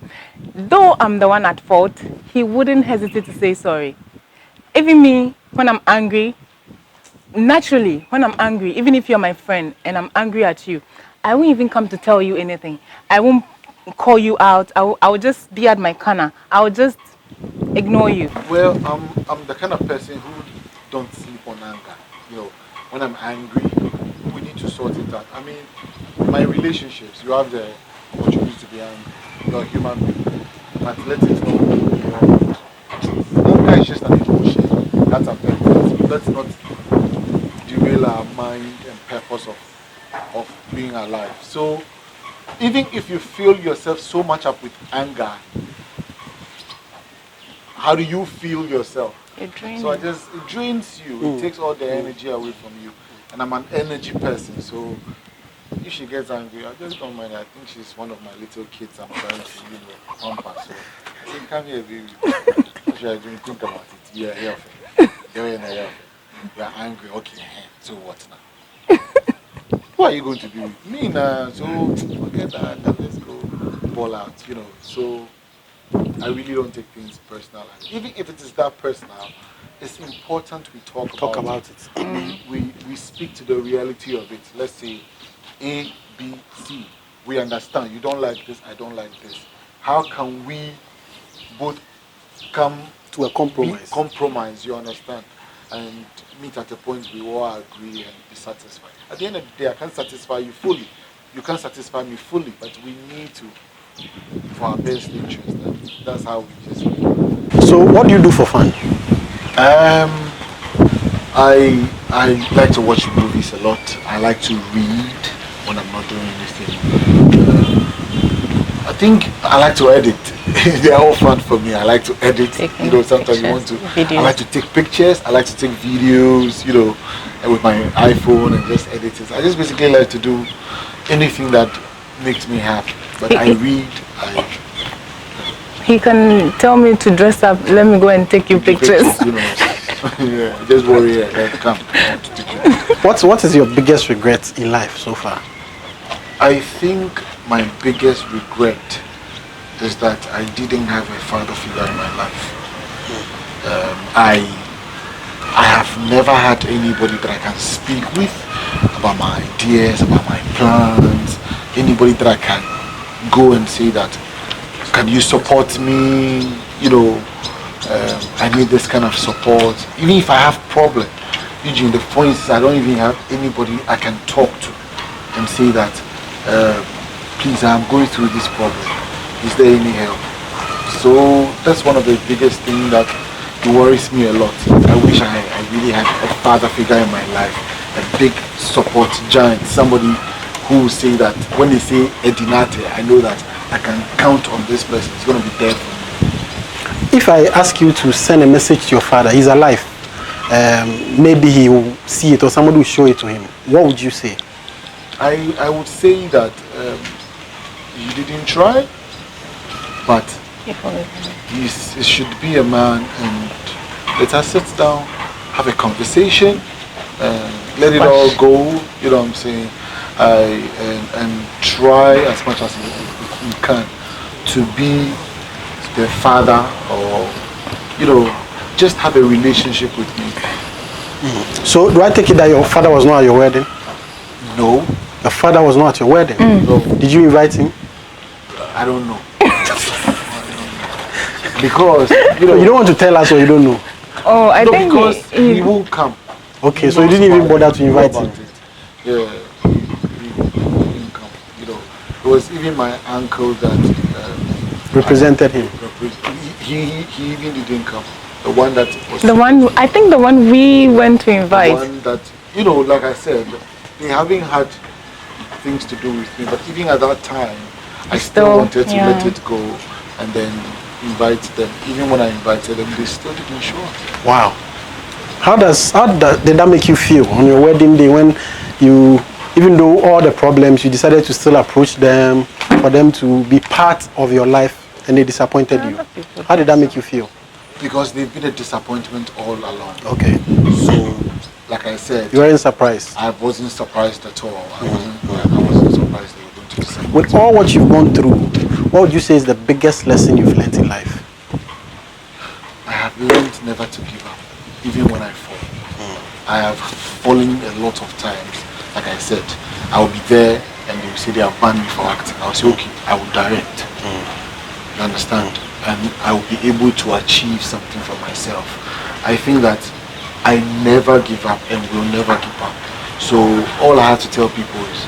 C: though I'm the one at fault, he wouldn't hesitate to say sorry. Even me, when I'm angry, naturally, when I'm angry, even if you're my friend and I'm angry at you, I won't even come to tell you anything. I won't call you out. I will just be at my corner. I will just ignore you.
D: Well, I'm the kind of person who don't sleep on anger. You know, when I'm angry, we need to sort it out. I mean, my relationships, you have the opportunity to be angry. You're a human being. But let it know. Anger is just an emotion that affects us. Let's not derail our mind and purpose of being alive. So, even if you feel yourself so much up with anger, how do you feel yourself?
C: It drains
D: So
C: you.
D: it drains you. It takes all the energy away from you. And I'm an energy person, so if she gets angry, I just don't mind. I think she's one of my little kids I'm trying to, pamper. So I say, come here, baby. What should I do? Think about it. Yeah. You're angry. Okay, so what now? Who are you going to be with? Me now. So forget that. Let's go ball out, So I really don't take things personal. And even if it is that personal, it's important we talk about it. We speak to the reality of it. Let's say A, B, C. We understand. You don't like this, I don't like this. How can we both come
A: to a compromise?
D: Compromise, you understand? And meet at a point we all agree and be satisfied. At the end of the day, I can't satisfy you fully. You can't satisfy me fully, but we need to, for our best interest. That's how we just.
A: So, what do you do for fun?
D: I like to watch movies a lot. I like to read when I'm not doing anything. I think I like to edit. They're all fun for me. I like to edit. Sometimes you want to.
C: Videos.
D: I like to take pictures. I like to take videos. With my iPhone and just edit it. I just basically like to do anything that makes me happy. But I read.
C: He can tell me to dress up. Let me go and take you pictures.
D: Yeah, just worry. Come.
A: What is your biggest regret in life so far?
D: I think my biggest regret is that I didn't have a father figure in my life. I have never had anybody that I can speak with about my ideas, about my plans. Anybody that I can go and say that, can you support me? I need this kind of support. Even if I have problems, usually the point is I don't even have anybody I can talk to and say that, please, I'm going through this problem. Is there any help? So that's one of the biggest things that worries me a lot. I wish I really had a father figure in my life, a big support giant, somebody who will say that when they say Eddinati, I know that I can count on this person. It's going to be there for me.
A: If I ask you to send a message to your father, he's alive, maybe he will see it or somebody will show it to him, what would you say?
D: I would say that you didn't try, but he should be a man, and let us sit down, have a conversation, let it all go, you know what I'm saying, and try as much as you can to be the father, or just have a relationship with me.
A: So do I take it that your father was not at your wedding?
D: No.
A: Your father was not at your wedding?
D: No.
A: Did you invite him?
D: I don't know. Because
A: you don't want to tell us, or you don't know?
C: Oh, I think
D: because he won't come.
A: Okay, so you didn't even bother to invite him?
D: Yeah, he didn't come. It was even my uncle that
A: represented him.
D: He even didn't come. The one that was
C: I think the one we went to invite.
D: The one that, you know, like I said, they haven't had things to do with me, but even at that time, I still wanted to let it go and then invite them. Even when I invited them, they still didn't show up.
A: Wow. Did that make you feel on your wedding day when you, even though all the problems, you decided to still approach them for them to be part of your life and they disappointed you? How did that make you feel?
D: Because they've been a disappointment all along.
A: Okay.
D: So, like I said,
A: you weren't surprised?
D: I wasn't surprised at all. I wasn't surprised they were going to disappoint.
A: With all what you've gone through, what would you say is the biggest lesson you've learned in life?
D: I have learned never to give up, even when I fall. I have fallen a lot of times. Like I said, I will be there and they will say they have banned me for acting. I will say, okay, I will direct. You understand? And I will be able to achieve something for myself. I think that I never give up and will never give up. So all I have to tell people is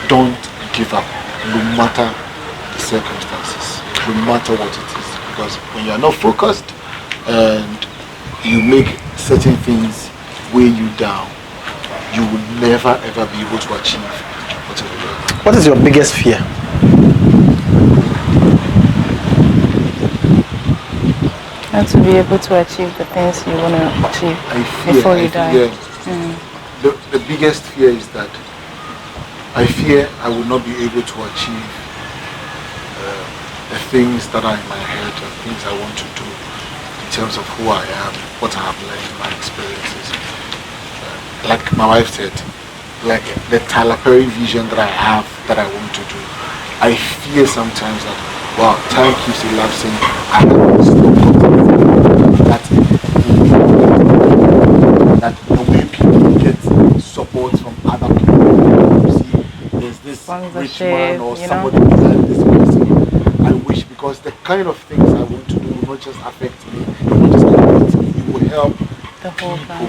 D: don't give up, no matter the circumstances, no matter what it is. Because when you are not focused and you make certain things weigh you down, you will never ever be able to achieve whatever you want.
A: What is your biggest fear?
C: And to be able to achieve the things you want to achieve before you die.
D: The biggest fear is that I fear I will not be able to achieve the things that are in my head, the things I want to do in terms of who I am, what I have learned, my experiences. Like my wife said, like the Tyler Perry vision that I have, that I want to do. I fear sometimes that, wow, time keeps elapsing. I have still that the way people get support from other people. You see, there's this rich man or somebody behind this person. I wish, because the kind of things I want to do will not just affect me, it will not just affect me, it will help
C: the whole
D: people,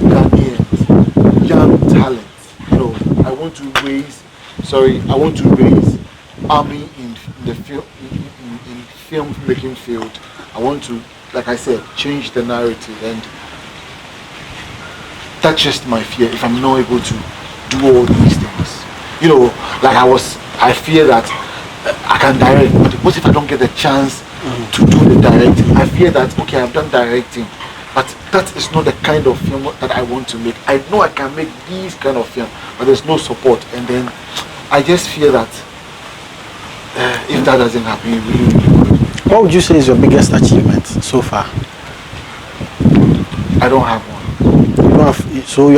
D: Ghanaians, young talents. You know, I want to raise army in the film making field. I want to, like I said, change the narrative, and that's just my fear. If I'm not able to do all these things, you know, like I fear that I can direct, but what if I don't get the chance to do the directing? I fear that, okay, I've done directing, but that is not the kind of film that I want to make. I know I can make these kind of film, but there's no support, and then I just fear that if that doesn't happen, it really.
A: What would you say is your biggest achievement so far?
D: I don't have one.
A: You don't have, so you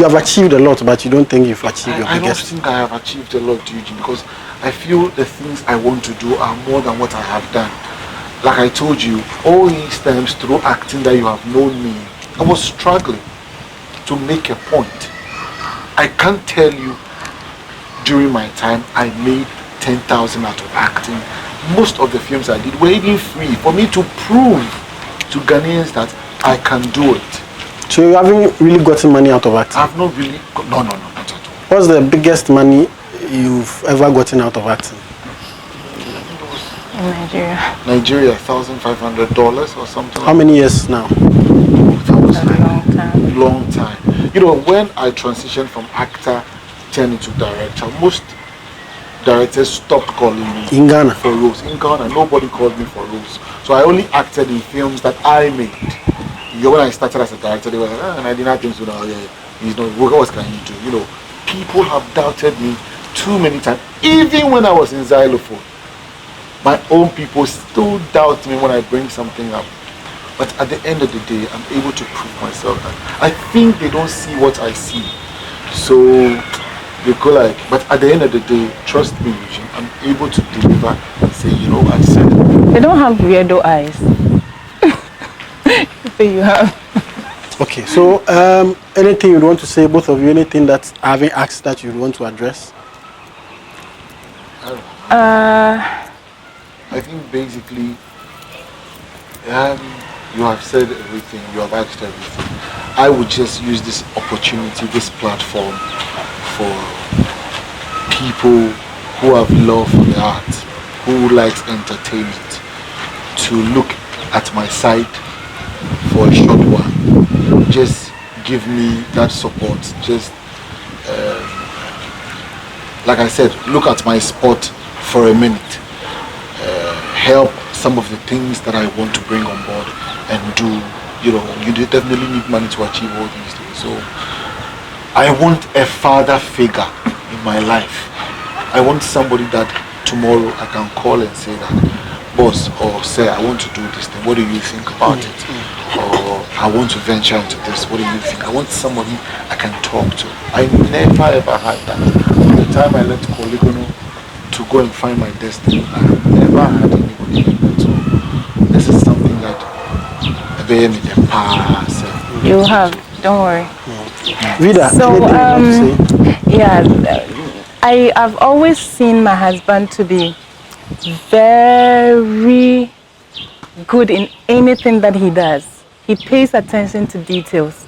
A: have achieved a lot, but you don't think you've achieved your biggest?
D: I don't think I have achieved a lot, Eugene, because I feel the things I want to do are more than what I have done. Like I told you, all these times through acting that you have known me, I was struggling to make a point. I can't tell you during my time I made 10,000 out of acting. Most of the films I did were even free for me to prove to Ghanaians that I can do it.
A: So you haven't really gotten money out of acting?
D: I've not really, no, not at all.
A: What's the biggest money you've ever gotten out of acting?
C: In Nigeria.
D: Nigeria, $1,500 or something.
A: How many years now?
D: That was
C: a long time.
D: Long time. You know, when I transitioned from actor, turned into director, most directors stopped calling me
A: in Ghana
D: for roles. In Ghana, nobody called me for roles. So I only acted in films that I made. When I started as a director, they were like, and I did not think so. No, yeah, he's not. What can he do? You know, people have doubted me too many times. Even when I was in Xylophone, my own people still doubt me when I bring something up. But at the end of the day, I'm able to prove myself that I think they don't see what I see. So they go like, but at the end of the day, trust me, Eugene, I'm able to deliver and say, you know, I said it.
C: They don't have weirdo eyes. So you have.
A: Okay, so anything you'd want to say, both of you, anything that I haven't asked that you'd want to address?
D: I think basically, you have said everything, you have asked everything. I would just use this opportunity, this platform, for people who have love for the art, who likes entertainment, to look at my side for a short while. Just give me that support. Just like I said, look at my spot for a minute. Help some of the things that I want to bring on board and do. You know, you definitely need money to achieve all these things. So I want a father figure in my life. I want somebody that tomorrow I can call and say that, boss, or say, I want to do this thing. What do you think about it? Or I want to venture into this. What do you think? I want somebody I can talk to. I never ever had that. From the time I left Polygono to go and find my destiny, I have never had anybody like that. So this is something that
C: you have. Don't worry.
A: Vida,
C: So
A: anything you want to say?
C: yeah, I've always seen my husband to be very good in anything that he does. He pays attention to details.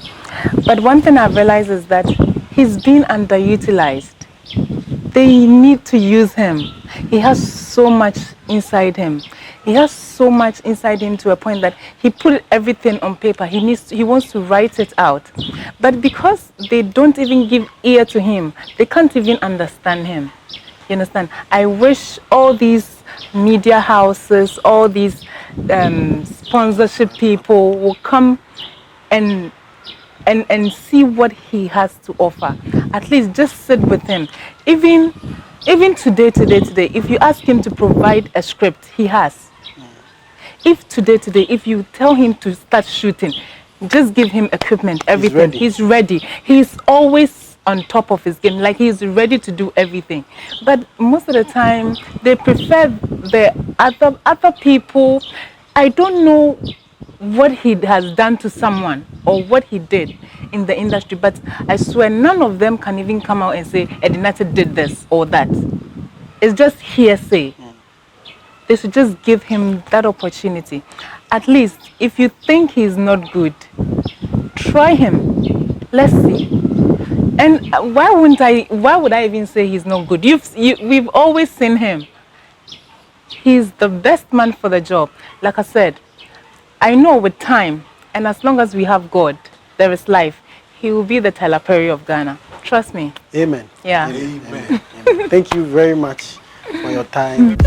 C: But one thing I've realized is that he's been underutilized. They need to use him. He has so much inside him. He has so much inside him to a point that he put everything on paper. He wants to write it out. But because they don't even give ear to him, they can't even understand him. You understand? I wish all these media houses, all these sponsorship people will come and see what he has to offer. At least just sit with him. Even today, if you ask him to provide a script, he has. If today, if you tell him to start shooting, just give him equipment, everything. He's ready. He's always on top of his game, like he's ready to do everything. But most of the time, they prefer the other people. I don't know what he has done to someone or what he did in the industry, but I swear none of them can even come out and say Eddinati did this or that. It's just hearsay. They should just give him that opportunity. At least if you think he's not good, try him. Let's see. And why would I even say he's not good? We've always seen him. He's the best man for the job. Like I said, I know with time, and as long as we have God, there is life, he will be the Tyler Perry of Ghana. Trust me.
A: Amen.
C: Yeah.
A: Amen. Amen. Thank you very much for your time.